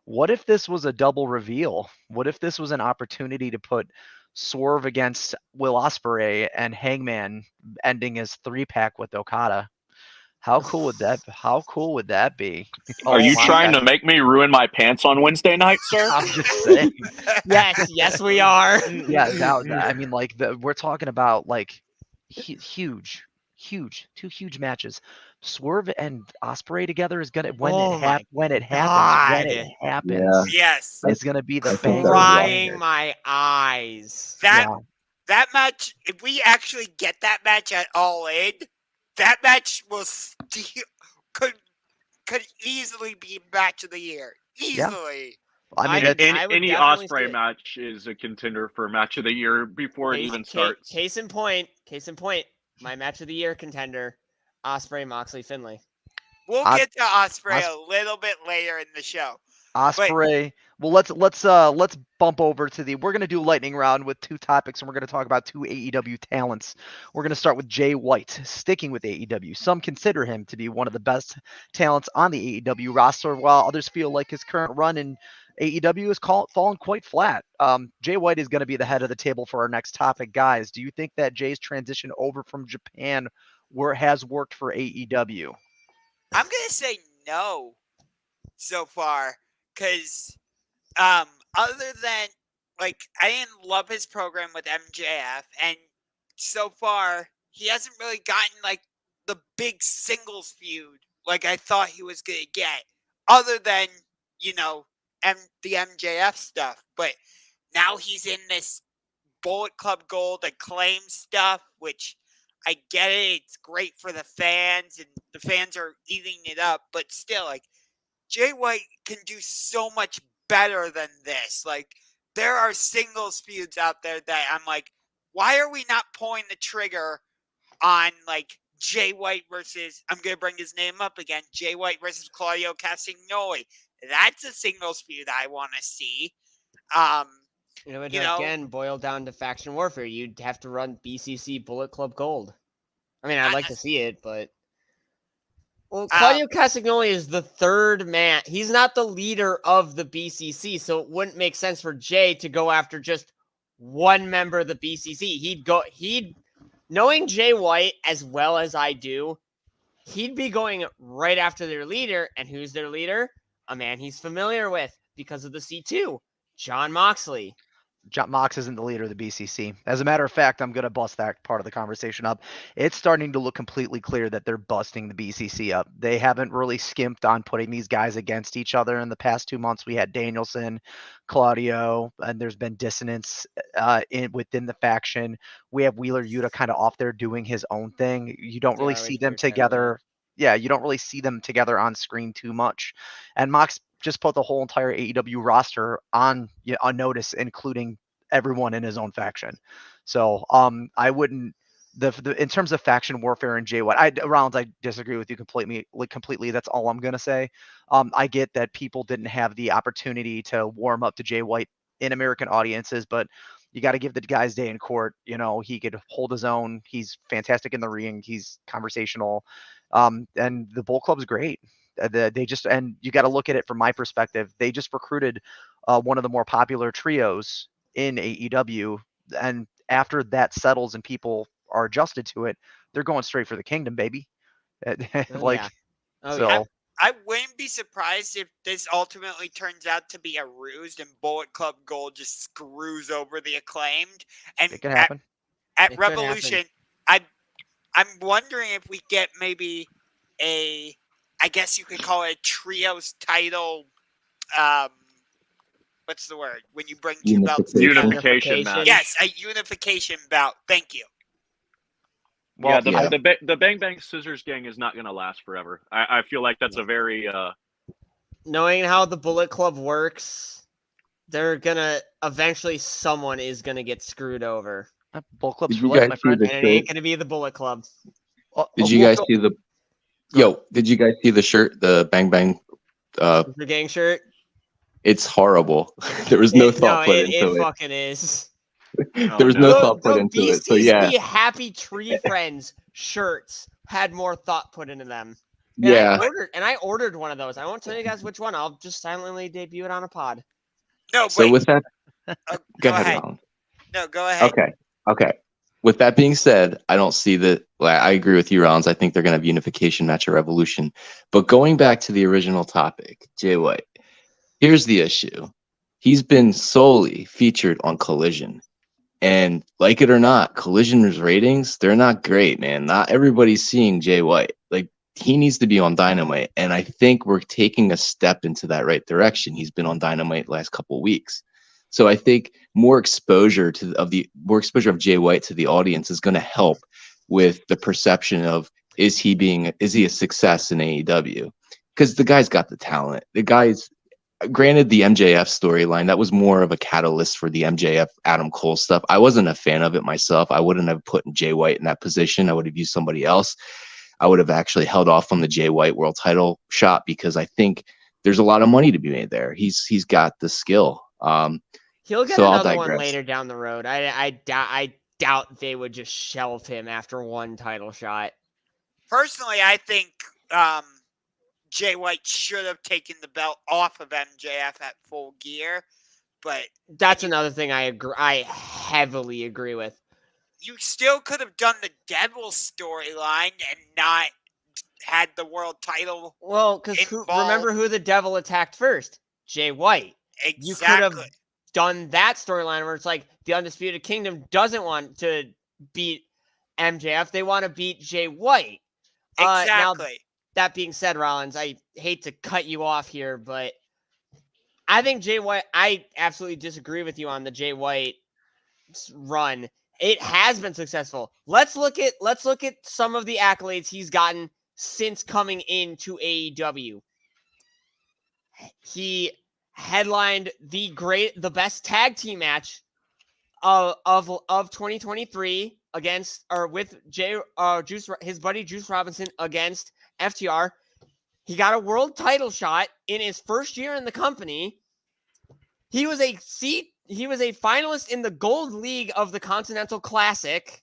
What if this was a double reveal? What if this was an opportunity to put Swerve against Will Ospreay and Hangman ending his 3-pack with Okada? How cool would that be? Are you my trying God. to make me ruin my pants on Wednesday night, sir? I'm just saying. Yes, we are. Yeah, I mean, like we're talking about like huge, two huge matches. Swerve and Ospreay together is gonna when Oh my it happens, Yeah. Yes. it's gonna be the I think banger. that would be Crying awesome. my eyes. That match, if we actually get that match at All In, that match will could easily be match of the year. Easily. I mean, I would Any definitely see Ospreay it. match is a contender for match of the year before it even starts. Case in point, my match of the year contender, Ospreay, Moxley, Finlay. We'll get to Ospreay a little bit later in the show. Ospreay. Well, let's bump over to we're gonna do lightning round with 2 topics, and we're gonna talk about 2 AEW talents. We're gonna start with Jay White, sticking with AEW. Some consider him to be one of the best talents on the AEW roster, while others feel like his current run in AEW has fallen quite flat. Jay White is gonna be the head of the table for our next topic, guys. Do you think that Jay's transition over from Japan has worked for AEW? I'm gonna say no so far, because other than I didn't love his program with MJF, and so far he hasn't really gotten the big singles feud like I thought he was gonna get, other than the MJF stuff. But now he's in this Bullet Club Gold Acclaim stuff, which I get it. It's great for the fans, and the fans are eating it up. But still, Jay White can do so much better than this. There are singles feuds out there that I'm like, why are we not pulling the trigger on Jay White versus, I'm going to bring his name up again, Jay White versus Claudio Castagnoli. That's a singles feud I want to see. It would again boil down to faction warfare. You'd have to run BCC Bullet Club Gold. I mean, I'd like to see it, but Claudio Castagnoli is the third man. He's not the leader of the BCC, so it wouldn't make sense for Jay to go after just one member of the BCC. Knowing Jay White as well as I do, he'd be going right after their leader. And who's their leader? A man he's familiar with because of the C2, Jon Moxley. Mox isn't the leader of the BCC. As a matter of fact, I'm going to bust that part of the conversation up. It's starting to look completely clear that they're busting the BCC up. They haven't really skimped on putting these guys against each other in the past 2 months. We had Danielson, Claudio, and there's been dissonance within the faction. We have Wheeler Yuta kind of off there doing his own thing. You don't really Yeah, see we them were saying together. Yeah, you don't really see them together on screen too much. And Mox just put the whole entire AEW roster on notice, including everyone in his own faction. So I wouldn't the in terms of faction warfare and Jay White, Rollins, I disagree with you completely. That's all I'm gonna say. I get that people didn't have the opportunity to warm up to Jay White in American audiences, but you got to give the guy's day in court. He could hold his own. He's fantastic in the ring. He's conversational. And the Bull Club's great. They just, and you got to look at it from my perspective. They just recruited one of the more popular trios in AEW, and after that settles and people are adjusted to it, they're going straight for the kingdom, baby. Like, yeah. Oh, so yeah. I wouldn't be surprised if this ultimately turns out to be a ruse and Bullet Club Gold just screws over the Acclaimed. And it can happen. at It could Revolution, I'm wondering if we get maybe I guess you could call it a trios title. What's the word when you bring two belts together? Unification match. Yes, a unification bout. Thank you. Well, yeah, the Bang Bang Scissors gang is not going to last forever. I feel like that's a very Knowing how the Bullet Club works, they're gonna eventually someone is gonna get screwed over, Bull Club's Did for you life, guys my see friend. the and it shirt? ain't gonna be the Bullet Club. Did you guys see the? Yo, did you guys see the shirt? The Bang Bang. The gang shirt. It's horrible. There was no thought put into It fucking is. There was no thought put into it. So yeah, The Happy Tree Friends shirts had more thought put into them. And yeah. I ordered one of those. I won't tell you guys which one. I'll just silently debut it on a pod. No, So wait. with that, Go ahead, ahead. Ron. No, go ahead. Okay. With that being said, I don't see that. I agree with you, Rollins. I think they're going to have unification match at Revolution. But going back to the original topic, Jay White, here's the issue. He's been solely featured on Collision. And like it or not, Collision's ratings, they're not great, man. Not everybody's seeing Jay White. Like, he needs to be on Dynamite. And I think we're taking a step into that right direction. He's been on Dynamite last couple of weeks. So I think more exposure of Jay White to the audience is going to help with the perception of is he a success in AEW? Because the guy's got the talent. The guy's granted the MJF storyline, that was more of a catalyst for the MJF Adam Cole stuff. I wasn't a fan of it myself. I wouldn't have put Jay White in that position. I would have used somebody else. I would have actually held off on the Jay White world title shot because I think there's a lot of money to be made there. He's got the skill. He'll get So another one later down the road. I doubt they would just shelve him after one title shot. Personally, I think Jay White should have taken the belt off of MJF at Full Gear, but that's another thing I heavily agree with. You still could have done the Devil storyline and not had the world title. Well, because remember who the Devil attacked first? Jay White. Exactly. You could have done that storyline where it's like the Undisputed Kingdom doesn't want to beat MJF. They want to beat Jay White. Exactly. Now, that being said, Rollins, I hate to cut you off here, but I think Jay White, I absolutely disagree with you on the Jay White run. It has been successful. Let's look at some of the accolades he's gotten since coming into AEW. He headlined the best tag team match of 2023 with his buddy Juice Robinson against FTR. He got a world title shot in his first year in the company. He was a finalist in the Gold League of the Continental Classic.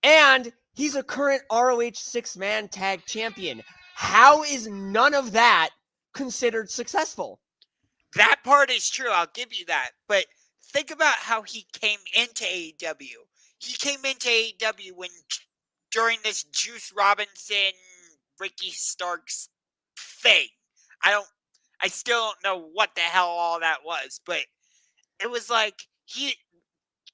And he's a current ROH 6-man tag champion. How is none of that considered successful? That part is true. I'll give you that. But think about how he came into AEW. He came into AEW during this Juice Robinson, Ricky Starks thing. I still don't know what the hell all that was, but it was like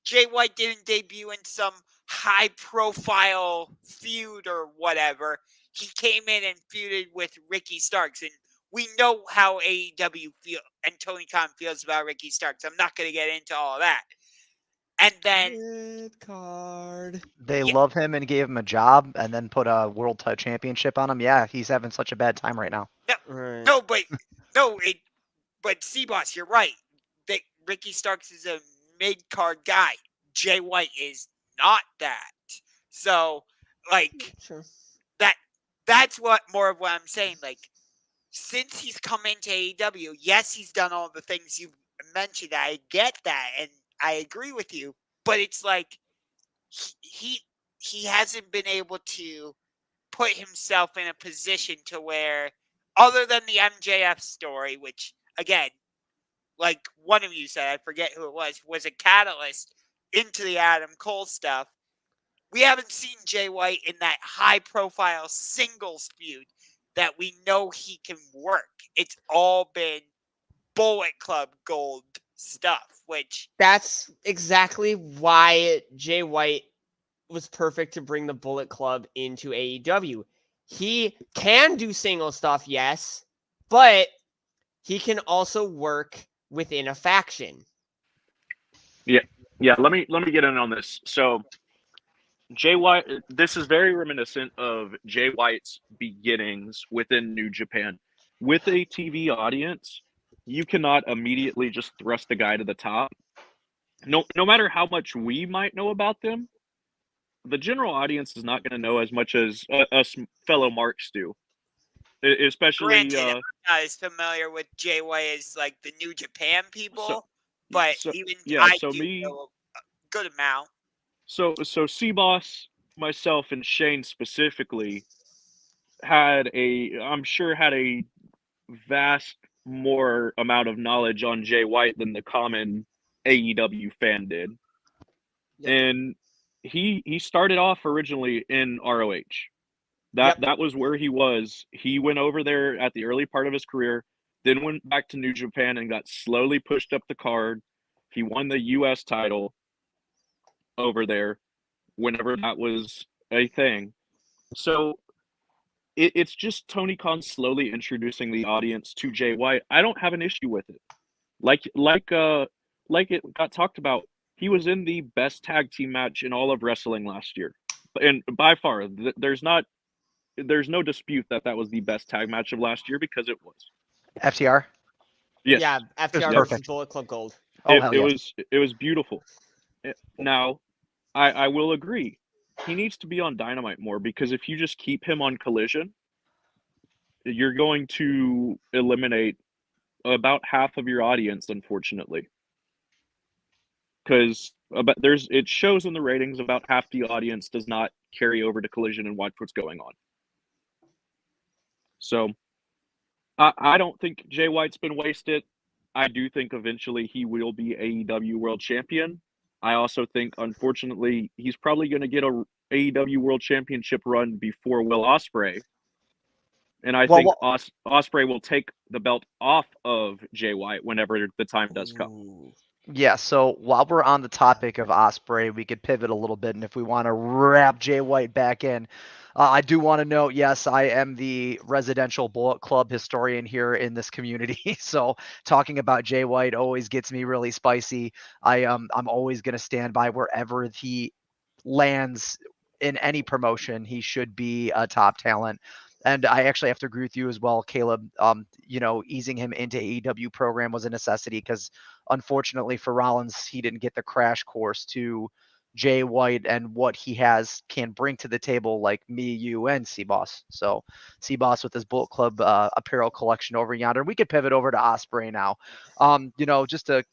Jay White didn't debut in some high profile feud or whatever. He came in and feuded with Ricky Starks, and we know how AEW feel and Tony Khan feels about Ricky Starks. I'm not going to get into all of that. And then Red card. They Yeah. love him and gave him a job and then put a world championship on him. Yeah, he's having such a bad time right now. Right. but C-Boss, you're right. Ricky Starks is a mid-card guy. Jay White is not that. So, like, Sure. that's what more of what I'm saying. Like, since he's come into AEW, yes, he's done all the things you've mentioned. I get that, and I agree with you. But it's like he hasn't been able to put himself in a position to where, other than the MJF story, which again, like one of you said, I forget who it was a catalyst into the Adam Cole stuff. We haven't seen Jay White in that high-profile singles feud that we know he can work. It's all been Bullet Club Gold stuff, which That's exactly why Jay White was perfect to bring the Bullet Club into AEW. He can do single stuff, yes, but he can also work within a faction. Yeah, let me get in on this. So Jay White, this is very reminiscent of Jay White's beginnings within New Japan. With a TV audience, you cannot immediately just thrust a guy to the top. No matter how much we might know about them, the general audience is not going to know as much as us fellow marks do. Especially, granted, I'm not as familiar with Jay White as like the New Japan people, but even I do know a good amount. So C-Boss, myself, and Shane specifically I'm sure had a vast more amount of knowledge on Jay White than the common AEW fan did. Yep. And he started off originally in ROH. That was where he was. He went over there at the early part of his career, then went back to New Japan and got slowly pushed up the card. He won the US title over there whenever that was a thing. So it's just Tony Khan slowly introducing the audience to Jay White. I don't have an issue with it. Like it got talked about, he was in the best tag team match in all of wrestling last year, and by far, there's no dispute that was the best tag match of last year because it was. FTR. Yes. Yeah, FTR perfect. versus Bullet Club Gold. Oh, hell yes. It was beautiful. Now, I will agree. He needs to be on Dynamite more because if you just keep him on Collision, you're going to eliminate about half of your audience, unfortunately. Because it shows in the ratings about half the audience does not carry over to Collision and watch what's going on. So I don't think Jay White's been wasted. I do think eventually he will be AEW World Champion. I also think, unfortunately, he's probably going to get a AEW World Championship run before Will Ospreay. And I think Ospreay will take the belt off of Jay White whenever the time does come. Yeah, so while we're on the topic of Ospreay, we could pivot a little bit, and if we want to wrap Jay White back in, I do want to note, yes, I am the residential Bullet Club historian here in this community. So talking about Jay White always gets me really spicy. I'm always going to stand by wherever he lands in any promotion. He should be a top talent. And I actually have to agree with you as well, Caleb. Easing him into AEW program was a necessity because unfortunately for Rollins, he didn't get the crash course to Jay White and what he can bring to the table, like me, you, and C-Boss. So C-Boss with his Bullet Club apparel collection over yonder. We could pivot over to Ospreay now. Just to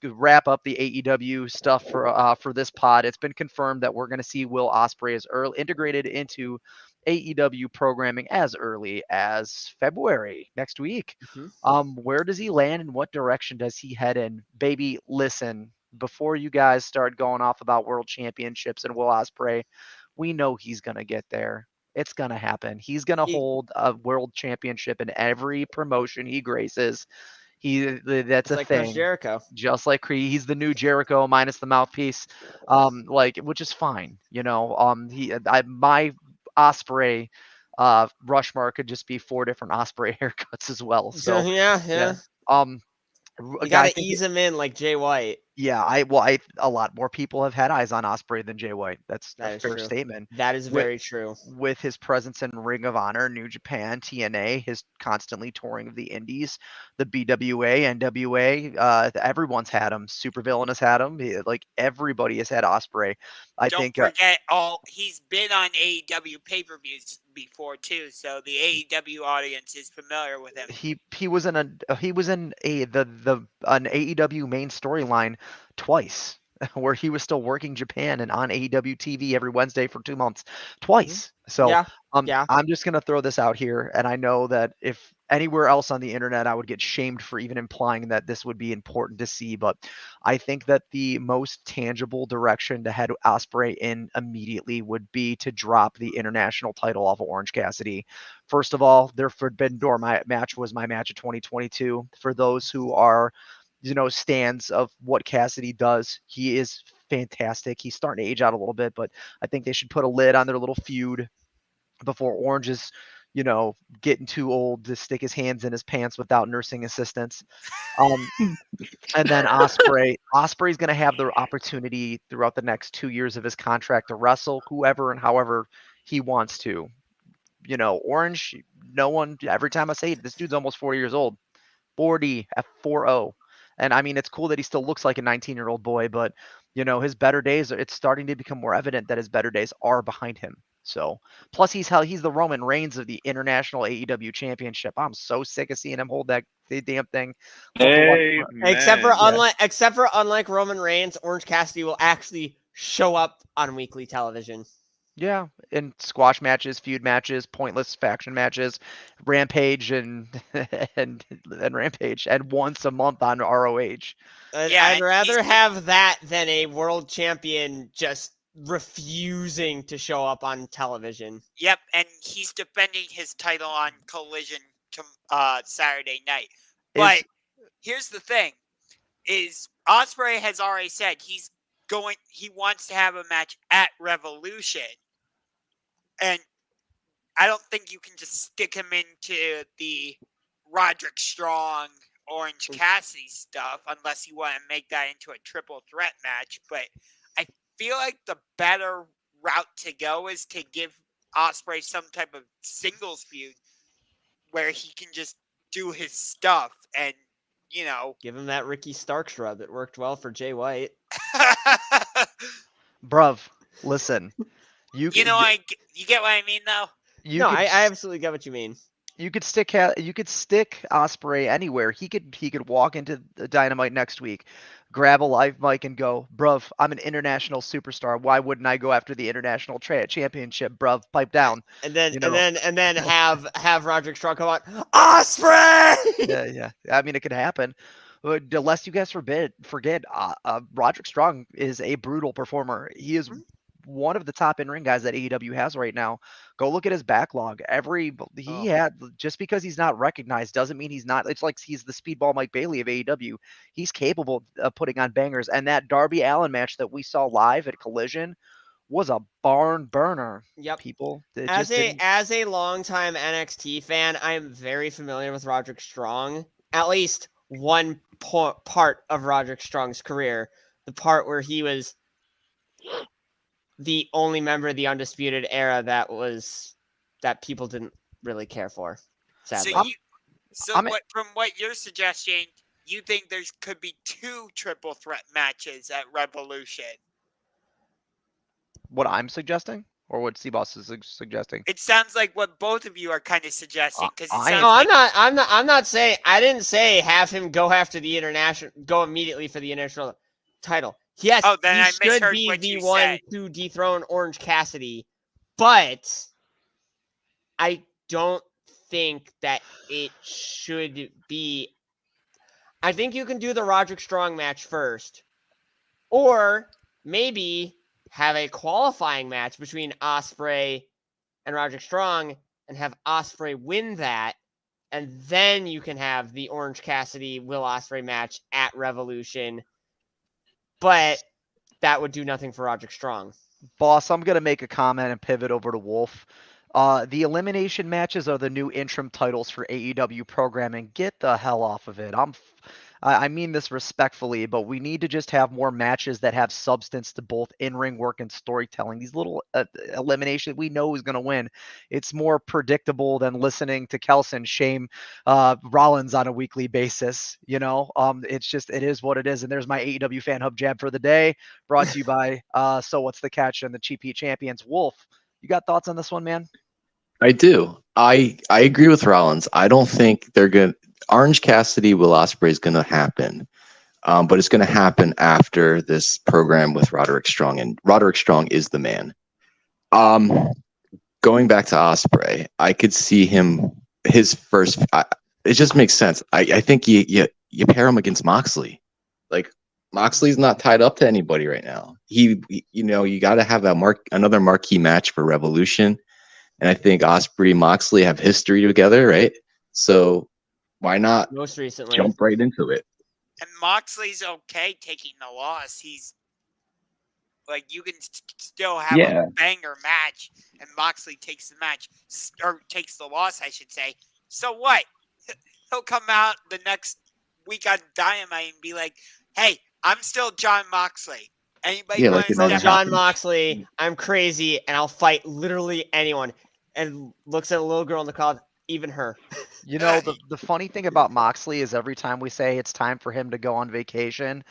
wrap up the AEW stuff for this pod, it's been confirmed that we're going to see Will Ospreay as integrated into AEW programming as early as February next week. Where does he land and what direction does he head in? Baby, listen, before you guys start going off about world championships and Will Ospreay, we know he's going to get there. It's going to happen. He's going to hold a world championship in every promotion he graces. That's It's a like Chris thing. Jericho. Just like Creed, he's the new Jericho minus the mouthpiece, which is fine. My Osprey Rushmore could just be 4 different Osprey haircuts as well. So So yeah. yeah, um, You I gotta think ease him in like Jay White. yeah, a lot more people have had eyes on Osprey than Jay White. That's a That is fair true. statement. That is With very true. with his presence in Ring of Honor, New Japan, TNA, his constantly touring of the Indies, the BWA, NWA, everyone's had him. Supervillain has had him. Like everybody has had Osprey. I Don't think forget, he's been on AEW pay-per-views before too, so the AEW audience is familiar with him. he was in an AEW main storyline twice where he was still working Japan and on AEW TV every Wednesday for 2 months twice. So Yeah. Yeah. I'm just gonna throw this out here, and I know that if anywhere else on the internet I would get shamed for even implying that this would be important to see, but I think that the most tangible direction to head Osprey in immediately would be to drop the international title off of Orange Cassidy. First of all, their Forbidden Door match was my match of 2022. For those who are, stands of what Cassidy does, he is fantastic. He's starting to age out a little bit, but I think they should put a lid on their little feud before Orange is, getting too old to stick his hands in his pants without nursing assistance. Um, and then Osprey's going to have the opportunity throughout the next 2 years of his contract to wrestle whoever and however he wants to. Orange, no one, every time I say it, this dude's almost 40 years old. 40 at 40. And I mean, it's cool that he still looks like a 19-year-old boy, but his better days, it's starting to become more evident that his better days are behind him. So, plus he's the Roman Reigns of the International AEW Championship. I'm so sick of seeing him hold that damn thing. Hey, Except for man. unlike Roman Reigns, Orange Cassidy will actually show up on weekly television. Yeah, in squash matches, feud matches, pointless faction matches, Rampage and and Rampage, and once a month on ROH. I'd rather have that than a world champion just refusing to show up on television. Yep, and he's defending his title on Collision Saturday night. But here's the thing: is Osprey has already said he wants to have a match at Revolution, and I don't think you can just stick him into the Roderick Strong, Orange Cassidy stuff unless you want to make that into a triple threat match. But I feel like the better route to go is to give Osprey some type of singles feud where he can just do his stuff and, give him that Ricky Starks rub that worked well for Jay White. Bruv, listen. You get what I mean, though? I absolutely get what you mean. You could stick Osprey anywhere. He could walk into the Dynamite next week, grab a live mic and go, bruv, I'm an international superstar. Why wouldn't I go after the international championship, bruv? Pipe down. And then have Roderick Strong come on, Osprey. Yeah. I mean, it could happen. But lest you guys forget, Roderick Strong is a brutal performer. He is one of the top in-ring guys that AEW has right now. Go look at his backlog. Just because he's not recognized doesn't mean he's not. It's like he's the speedball Mike Bailey of AEW. He's capable of putting on bangers. And that Darby Allin match that we saw live at Collision was a barn burner. Yep. People. As a longtime NXT fan, I am very familiar with Roderick Strong. At least one part of Roderick Strong's career, the part where he was the only member of the Undisputed Era that people didn't really care for. Sadly. From what you're suggesting, you think there could be 2 triple threat matches at Revolution? What I'm suggesting, or what C-Boss is suggesting? It sounds like what both of you are kind of suggesting. I'm not saying. I didn't say have him go after the international, go immediately for the international title. Yes, he should be the one to dethrone Orange Cassidy, but I don't think that it should be. I think you can do the Roderick Strong match first, or maybe have a qualifying match between Osprey and Roderick Strong and have Osprey win that, and then you can have the Orange Cassidy Will Ospreay match at Revolution. But that would do nothing for Roderick Strong. Boss, I'm gonna make a comment and pivot over to Wolf. The elimination matches are the new interim titles for AEW programming. Get the hell off of it. I mean this respectfully, but we need to just have more matches that have substance to both in-ring work and storytelling. These little eliminations, we know who's going to win. It's more predictable than listening to Kelson shame Rollins on a weekly basis. It's just, it is what it is. And there's my AEW Fan Hub jab for the day, brought to you by So What's the Catch and the Cheap Heat Champions. Wolf, you got thoughts on this one, man? I do. I agree with Rollins. I don't think they're going to. Orange Cassidy Will Ospreay is going to happen, but it's going to happen after this program with Roderick Strong, and Roderick Strong is the man. Going back to Ospreay, I could see him his first. It just makes sense. I think you pair him against Moxley. Like, Moxley's not tied up to anybody right now. You got to have another marquee match for Revolution. And I think Ospreay and Moxley have history together, right? So why not most recently jump right into it? And Moxley's okay taking the loss. He's like, you can still have a banger match, and Moxley takes the match, or takes the loss, I should say. So what? He'll come out the next week on Dynamite and be like, "Hey, I'm still John Moxley. Anybody want to step John up?" Moxley, I'm crazy, and I'll fight literally anyone." And looks at a little girl in the crowd, even her. The funny thing about Moxley is every time we say it's time for him to go on vacation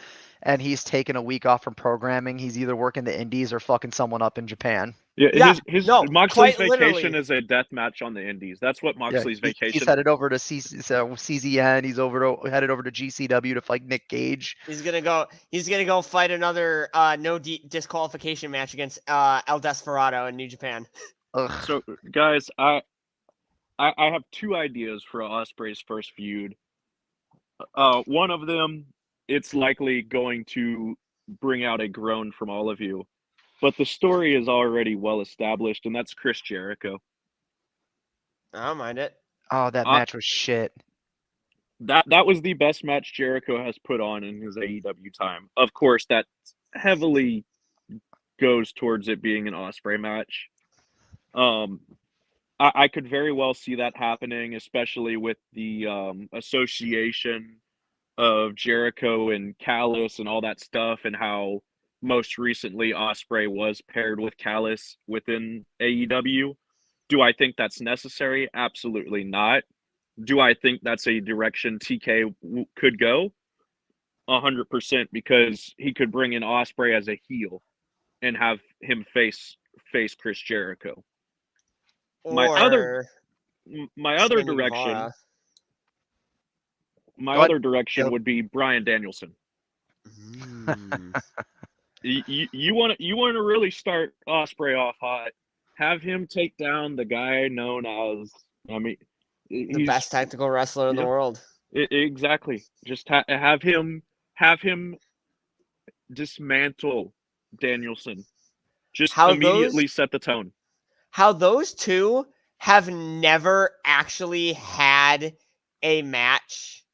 and he's taken a week off from programming, he's either working the indies or fucking someone up in Japan. Moxley's vacation is a death match on the indies. That's what Moxley's vacation. He's headed over to CZN. He's headed over to GCW to fight Nick Gage. He's gonna go fight another disqualification match against El Desperado in New Japan. Ugh. So, guys, I have two ideas for Ospreay's first feud. One of them, it's likely going to bring out a groan from all of you, but the story is already well established, and that's Chris Jericho. I don't mind it. Oh, that match was shit. That was the best match Jericho has put on in his AEW time. Of course, that heavily goes towards it being an Ospreay match. I could very well see that happening, especially with the association of Jericho and Callis and all that stuff, and how most recently Ospreay was paired with Callis within AEW. Do I think that's necessary? Absolutely not. Do I think that's a direction TK could go? 100%, because he could bring in Ospreay as a heel and have him face Chris Jericho. My other direction would be Bryan Danielson. You want to really start Ospreay off hot. Have him take down the guy known as, the best tactical wrestler in the world. Exactly. Just have him dismantle Danielson. Just immediately set the tone. How those two have never actually had a match,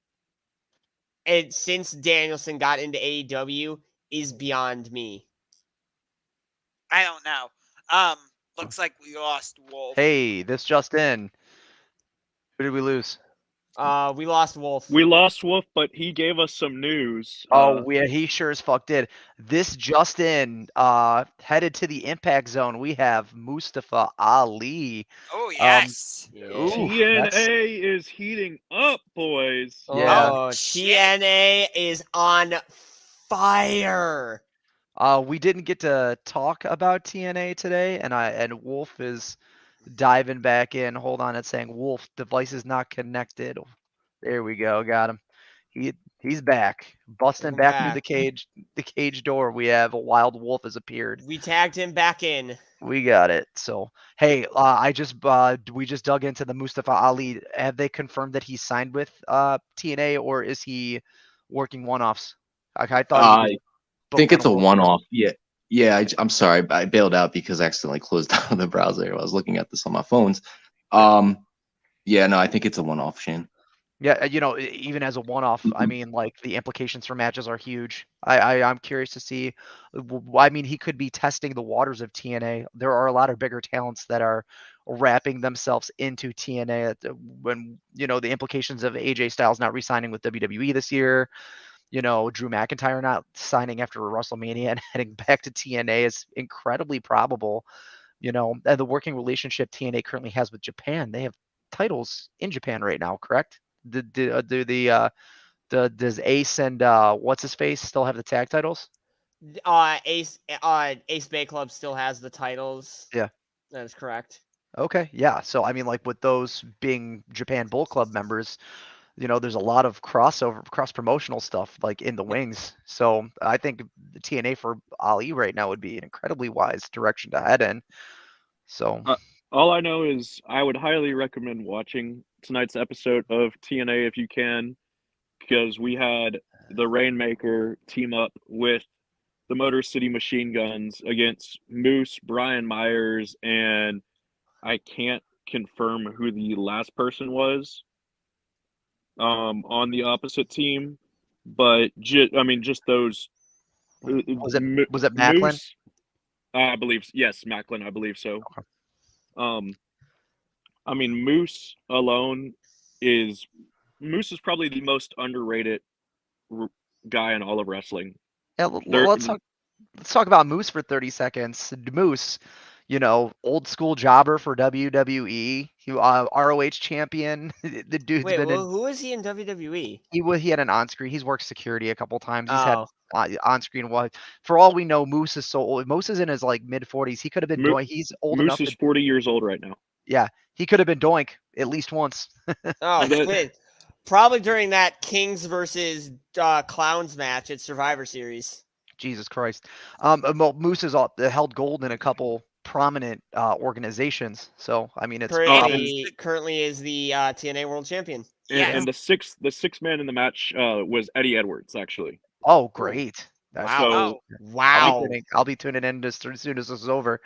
and since Danielson got into AEW, is beyond me. I don't know. Looks like we lost Wolf. Hey, this just in. Who did we lose? We lost Wolf. We lost Wolf, but he gave us some news. He sure as fuck did. This just in, headed to the Impact Zone, we have Mustafa Ali. Oh, yes. TNA is heating up, boys. Yeah. Oh, TNA is on fire. We didn't get to talk about TNA today, and Wolf is diving back in. Hold on, it's saying Wolf device is not connected. There we go, got him. He's back, busting back through the cage door. We have a wild wolf has appeared. We tagged him back in. We got it. So hey, we just dug into the Mustafa Ali. Have they confirmed that he signed with TNA, or is he working one-offs? I thought. I think it's a one-off. Yeah. I'm sorry, I bailed out because I accidentally closed down the browser. I was looking at this on my phones. Yeah, no, I think it's a one-off, Shane. Yeah, even as a one-off, I mean, like the implications for matches are huge. I'm curious to see. I mean, he could be testing the waters of TNA. There are a lot of bigger talents that are wrapping themselves into TNA when the implications of AJ Styles not re-signing with WWE this year. Drew McIntyre not signing after WrestleMania and heading back to TNA is incredibly probable. And the working relationship TNA currently has with Japan, they have titles in Japan right now, correct? Does Ace and what's his face still have the tag titles? Ace Bay Club still has the titles. Yeah. That is correct. Okay, yeah. So I mean, like with those being Japan Bull Club members, there's a lot of cross promotional stuff like in the wings. So I think the TNA for Ali right now would be an incredibly wise direction to head in. So All I know is I would highly recommend watching tonight's episode of TNA if you can, because we had the Rainmaker team up with the Motor City Machine Guns against Moose, Brian Myers, and I can't confirm who the last person was on the opposite team, but just those. was it Macklin? Moose, I believe, yes, Macklin, I believe so. Okay. I mean, Moose alone is probably the most underrated guy in all of wrestling. Yeah, let's talk about Moose for 30 seconds. Moose, old school jobber for WWE, ROH champion. The dude's Wait, been in. who is he in WWE? He had an on-screen. He's worked security a couple times. He's had Oh, on-screen. What? For all we know, Moose is so old. Moose is in his like mid-40s. He could have been doing. He's old Moose enough. is 40 years old right now. Yeah, he could have been doink at least once. oh, wait. Probably during that Kings versus Clowns match at Survivor Series. Jesus Christ. Moose has held gold in a couple prominent organizations. So I mean, it's Currently is the TNA World Champion. And the sixth man in the match was Eddie Edwards, actually. Oh, great! Wow! So, wow! I'll be tuning in as soon as this is over.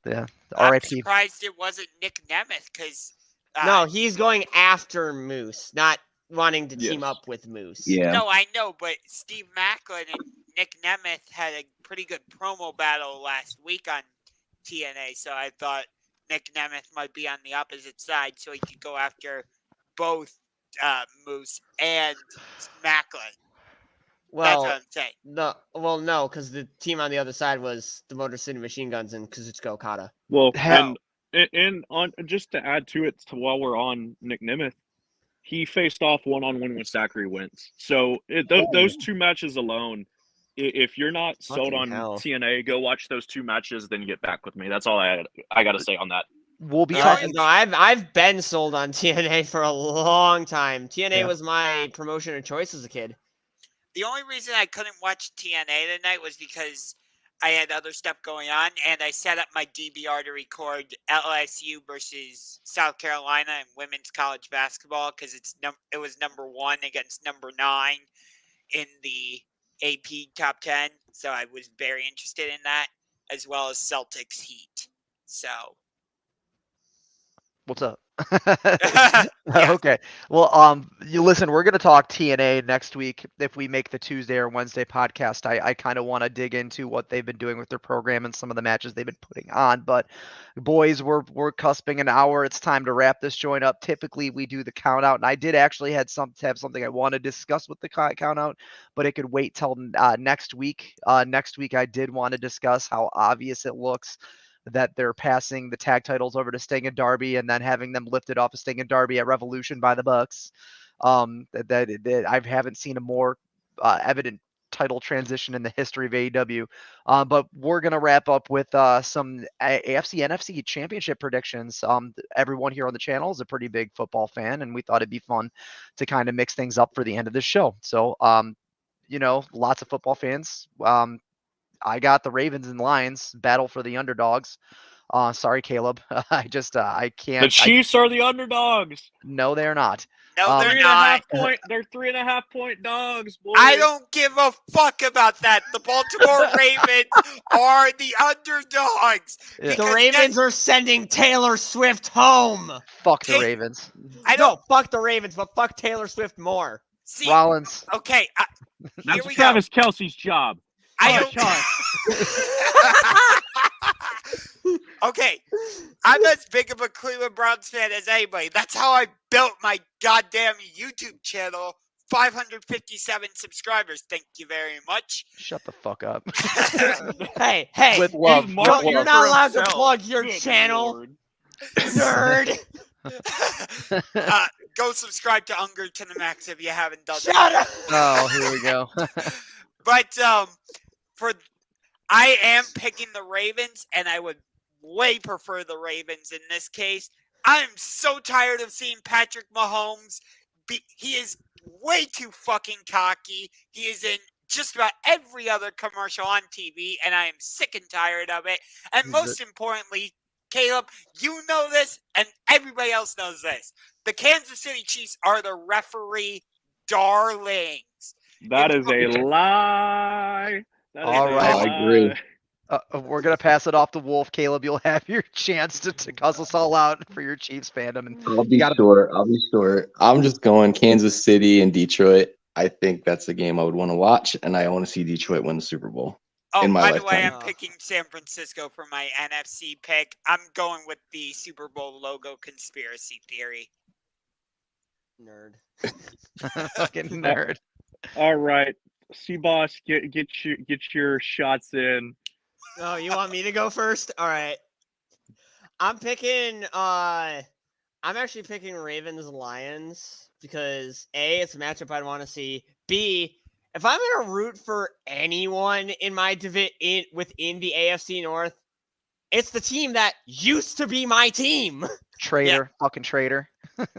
Yeah, I'm RIP. surprised it wasn't Nick Nemeth because. No, he's going after Moose, not wanting to team up with Moose. Yeah. No, I know, but Steve Macklin and Nick Nemeth had a pretty good promo battle last week on TNA, so I thought Nick Nemeth might be on the opposite side so he could go after both Moose and Macklin. Well, that's what I'm saying. No, because the team on the other side was the Motor City Machine Guns and Kazuchika Okada. Well, and on just to add to it, while we're on Nick Nemeth, he faced off one-on-one with Zachary Wentz. So those two matches alone, if you're not sold on TNA, go watch those two matches, then get back with me. That's all I got to say on that. We'll be talking. No, I've been sold on TNA for a long time. TNA was my promotion of choice as a kid. The only reason I couldn't watch TNA tonight was because I had other stuff going on, and I set up my DVR to record LSU versus South Carolina in women's college basketball because it was number 1 against number 9 in the AP top 10. So I was very interested in that, as well as Celtics Heat. So. What's up? Okay. Well, you listen, we're going to talk TNA next week if we make the Tuesday or Wednesday podcast. I kind of want to dig into what they've been doing with their program and some of the matches they've been putting on. But boys, we're cusping an hour. It's time to wrap this joint up. Typically, we do the count out, and I did actually have something I want to discuss with the count out, but it could wait till next week. Next week, I did want to discuss how obvious it looks that they're passing the tag titles over to Sting and Darby and then having them lifted off of Sting and Darby at Revolution by the Bucks. That I haven't seen a more evident title transition in the history of AEW. But we're going to wrap up with some AFC NFC championship predictions. Everyone here on the channel is a pretty big football fan, and we thought it'd be fun to kind of mix things up for the end of the show. So, lots of football fans. I got the Ravens and Lions battle for the underdogs. Sorry, Caleb. I The can't. Chiefs are the underdogs. No, they're not. No, they're Three and a not. half point. They're 3.5-point dogs, boys. I don't give a fuck about that. The Baltimore Ravens are the underdogs. Yeah. The Because Ravens are sending Taylor Swift home. Fuck the Hey, Ravens. I don't No, fuck the Ravens, but fuck Taylor Swift more. see. Rollins. Okay, here That's we Travis Kelsey's job. I Hush, don't. Okay, I'm as big of a Cleveland Browns fan as anybody. That's how I built my goddamn YouTube channel. 557 subscribers. Thank you very much. Shut the fuck up. Hey, With love. His With market you're love. not for allowed to himself. plug your Good channel, Lord. nerd. Go subscribe to Unger to the Max if you haven't done Shut that. up. Oh, here we go. But I am picking the Ravens, and I would way prefer the Ravens in this case. I am so tired of seeing Patrick Mahomes. He is way too fucking cocky. He is in just about every other commercial on TV, and I am sick and tired of it. And most importantly, Caleb, you know this, and everybody else knows this. The Kansas City Chiefs are the referee darlings. That is a lie. That is All a right. I agree. lie. We're gonna pass it off to Wolf. Caleb, you'll have your chance to cuss us all out for your Chiefs fandom. And I'll be gotta- short. I'm just going Kansas City and Detroit. I think that's the game I would want to watch, and I want to see Detroit win the Super Bowl. Oh, in my by the way, lifetime. I'm picking San Francisco for my NFC pick. I'm going with the Super Bowl logo conspiracy theory. Nerd. fucking nerd. All right, C-Boss, get your shots in. Oh, you want me to go first? All right. I'm actually picking Ravens Lions because A, it's a matchup I'd want to see. B, if I'm gonna root for anyone in my within the AFC North, it's the team that used to be my team. Traitor. Fucking traitor.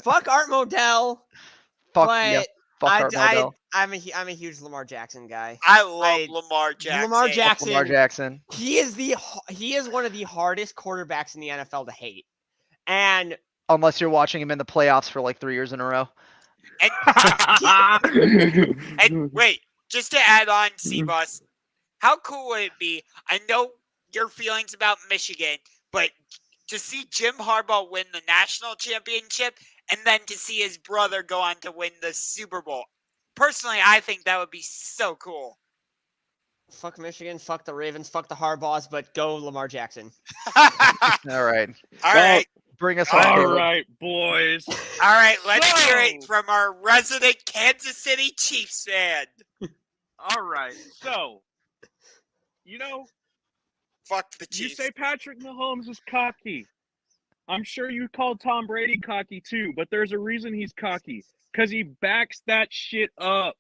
Fuck Art Modell. Fuck But yeah. Fuck Art Modell. I'm a huge Lamar Jackson guy. I love Lamar Jackson. Lamar Jackson. Lamar Jackson. He is one of the hardest quarterbacks in the NFL to hate. And Unless you're watching him in the playoffs for like 3 years in a row. And wait, just to add on, C-Bus, how cool would it be? I know your feelings about Michigan, but to see Jim Harbaugh win the national championship and then to see his brother go on to win the Super Bowl. Personally, I think that would be so cool. fuck Michigan, fuck the Ravens, fuck the Harbaughs, but go Lamar Jackson. All right. All right. Bring us home. All Caleb. right, boys. All right, let's hear it So- from our resident Kansas City Chiefs fan. All right, so Fuck the you Chiefs. say Patrick Mahomes is cocky. I'm sure you called Tom Brady cocky too, but there's a reason he's cocky. Because he backs that shit up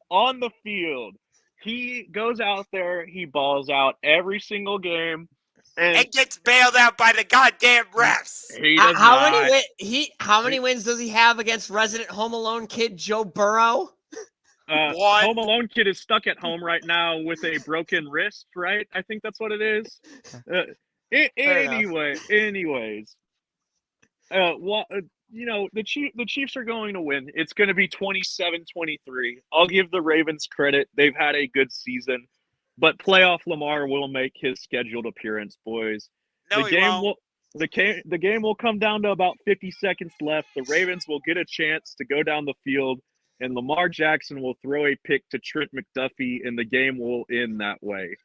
on the field. He goes out there, he balls out every single game. And gets bailed out by the goddamn refs. he does How not. many wins does he have against resident Home Alone kid Joe Burrow? One. Home Alone kid is stuck at home right now with a broken wrist, right? I think that's what it is. Anyways. The Chiefs are going to win. It's going to be 27-23. I'll give the Ravens credit. They've had a good season, but playoff Lamar will make his scheduled appearance, boys. No, the he game won't. the game will come down to about 50 seconds left. The Ravens will get a chance to go down the field, and Lamar Jackson will throw a pick to Trent McDuffie, and the game will end that way.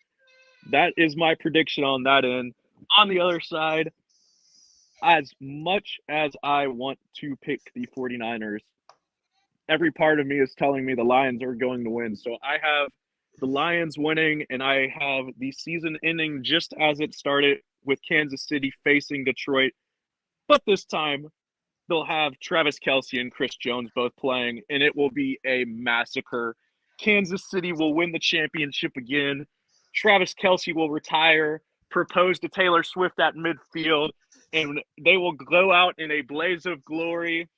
That is my prediction on that end. On the other side, as much as I want to pick the 49ers, every part of me is telling me the Lions are going to win. So I have the Lions winning, and I have the season ending just as it started with Kansas City facing Detroit. But this time, they'll have Travis Kelsey and Chris Jones both playing, and it will be a massacre. Kansas City will win the championship again. Travis Kelsey will retire, propose to Taylor Swift at midfield, and they will go out in a blaze of glory,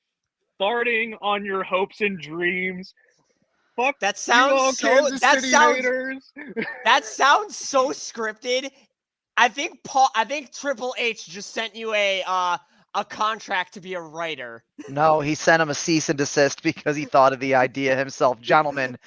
farting on your hopes and dreams. Fuck That you all, sounds so. Kansas That City sounds. haters. That sounds so scripted. I think Triple H just sent you a contract to be a writer. No, he sent him a cease and desist because he thought of the idea himself. Gentlemen,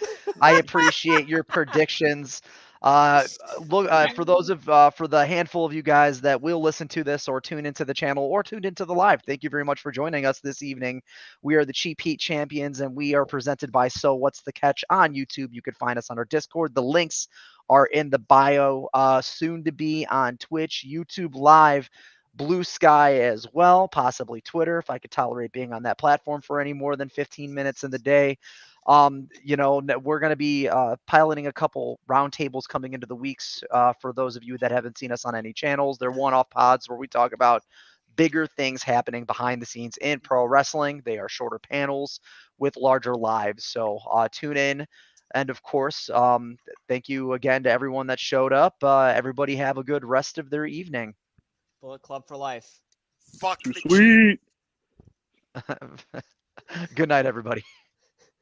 I appreciate your predictions. Look, for the handful of you guys that will listen to this or tune into the channel or tune into the live, thank you very much for joining us this evening. We are the Cheap Heat Champions, and we are presented by So What's the Catch on YouTube. You can find us on our Discord. The links are in the bio. Soon to be on Twitch, YouTube Live, Blue Sky as well, possibly Twitter, if I could tolerate being on that platform for any more than 15 minutes in the day. We're going to be piloting a couple roundtables coming into the weeks for those of you that haven't seen us on any channels. They're one-off pods where we talk about bigger things happening behind the scenes in pro wrestling. They are shorter panels with larger lives. So tune in. And of course, thank you again to everyone that showed up. Everybody have a good rest of their evening. Bullet Club for life. Fuck Too the Chief. sweet. Good night, everybody.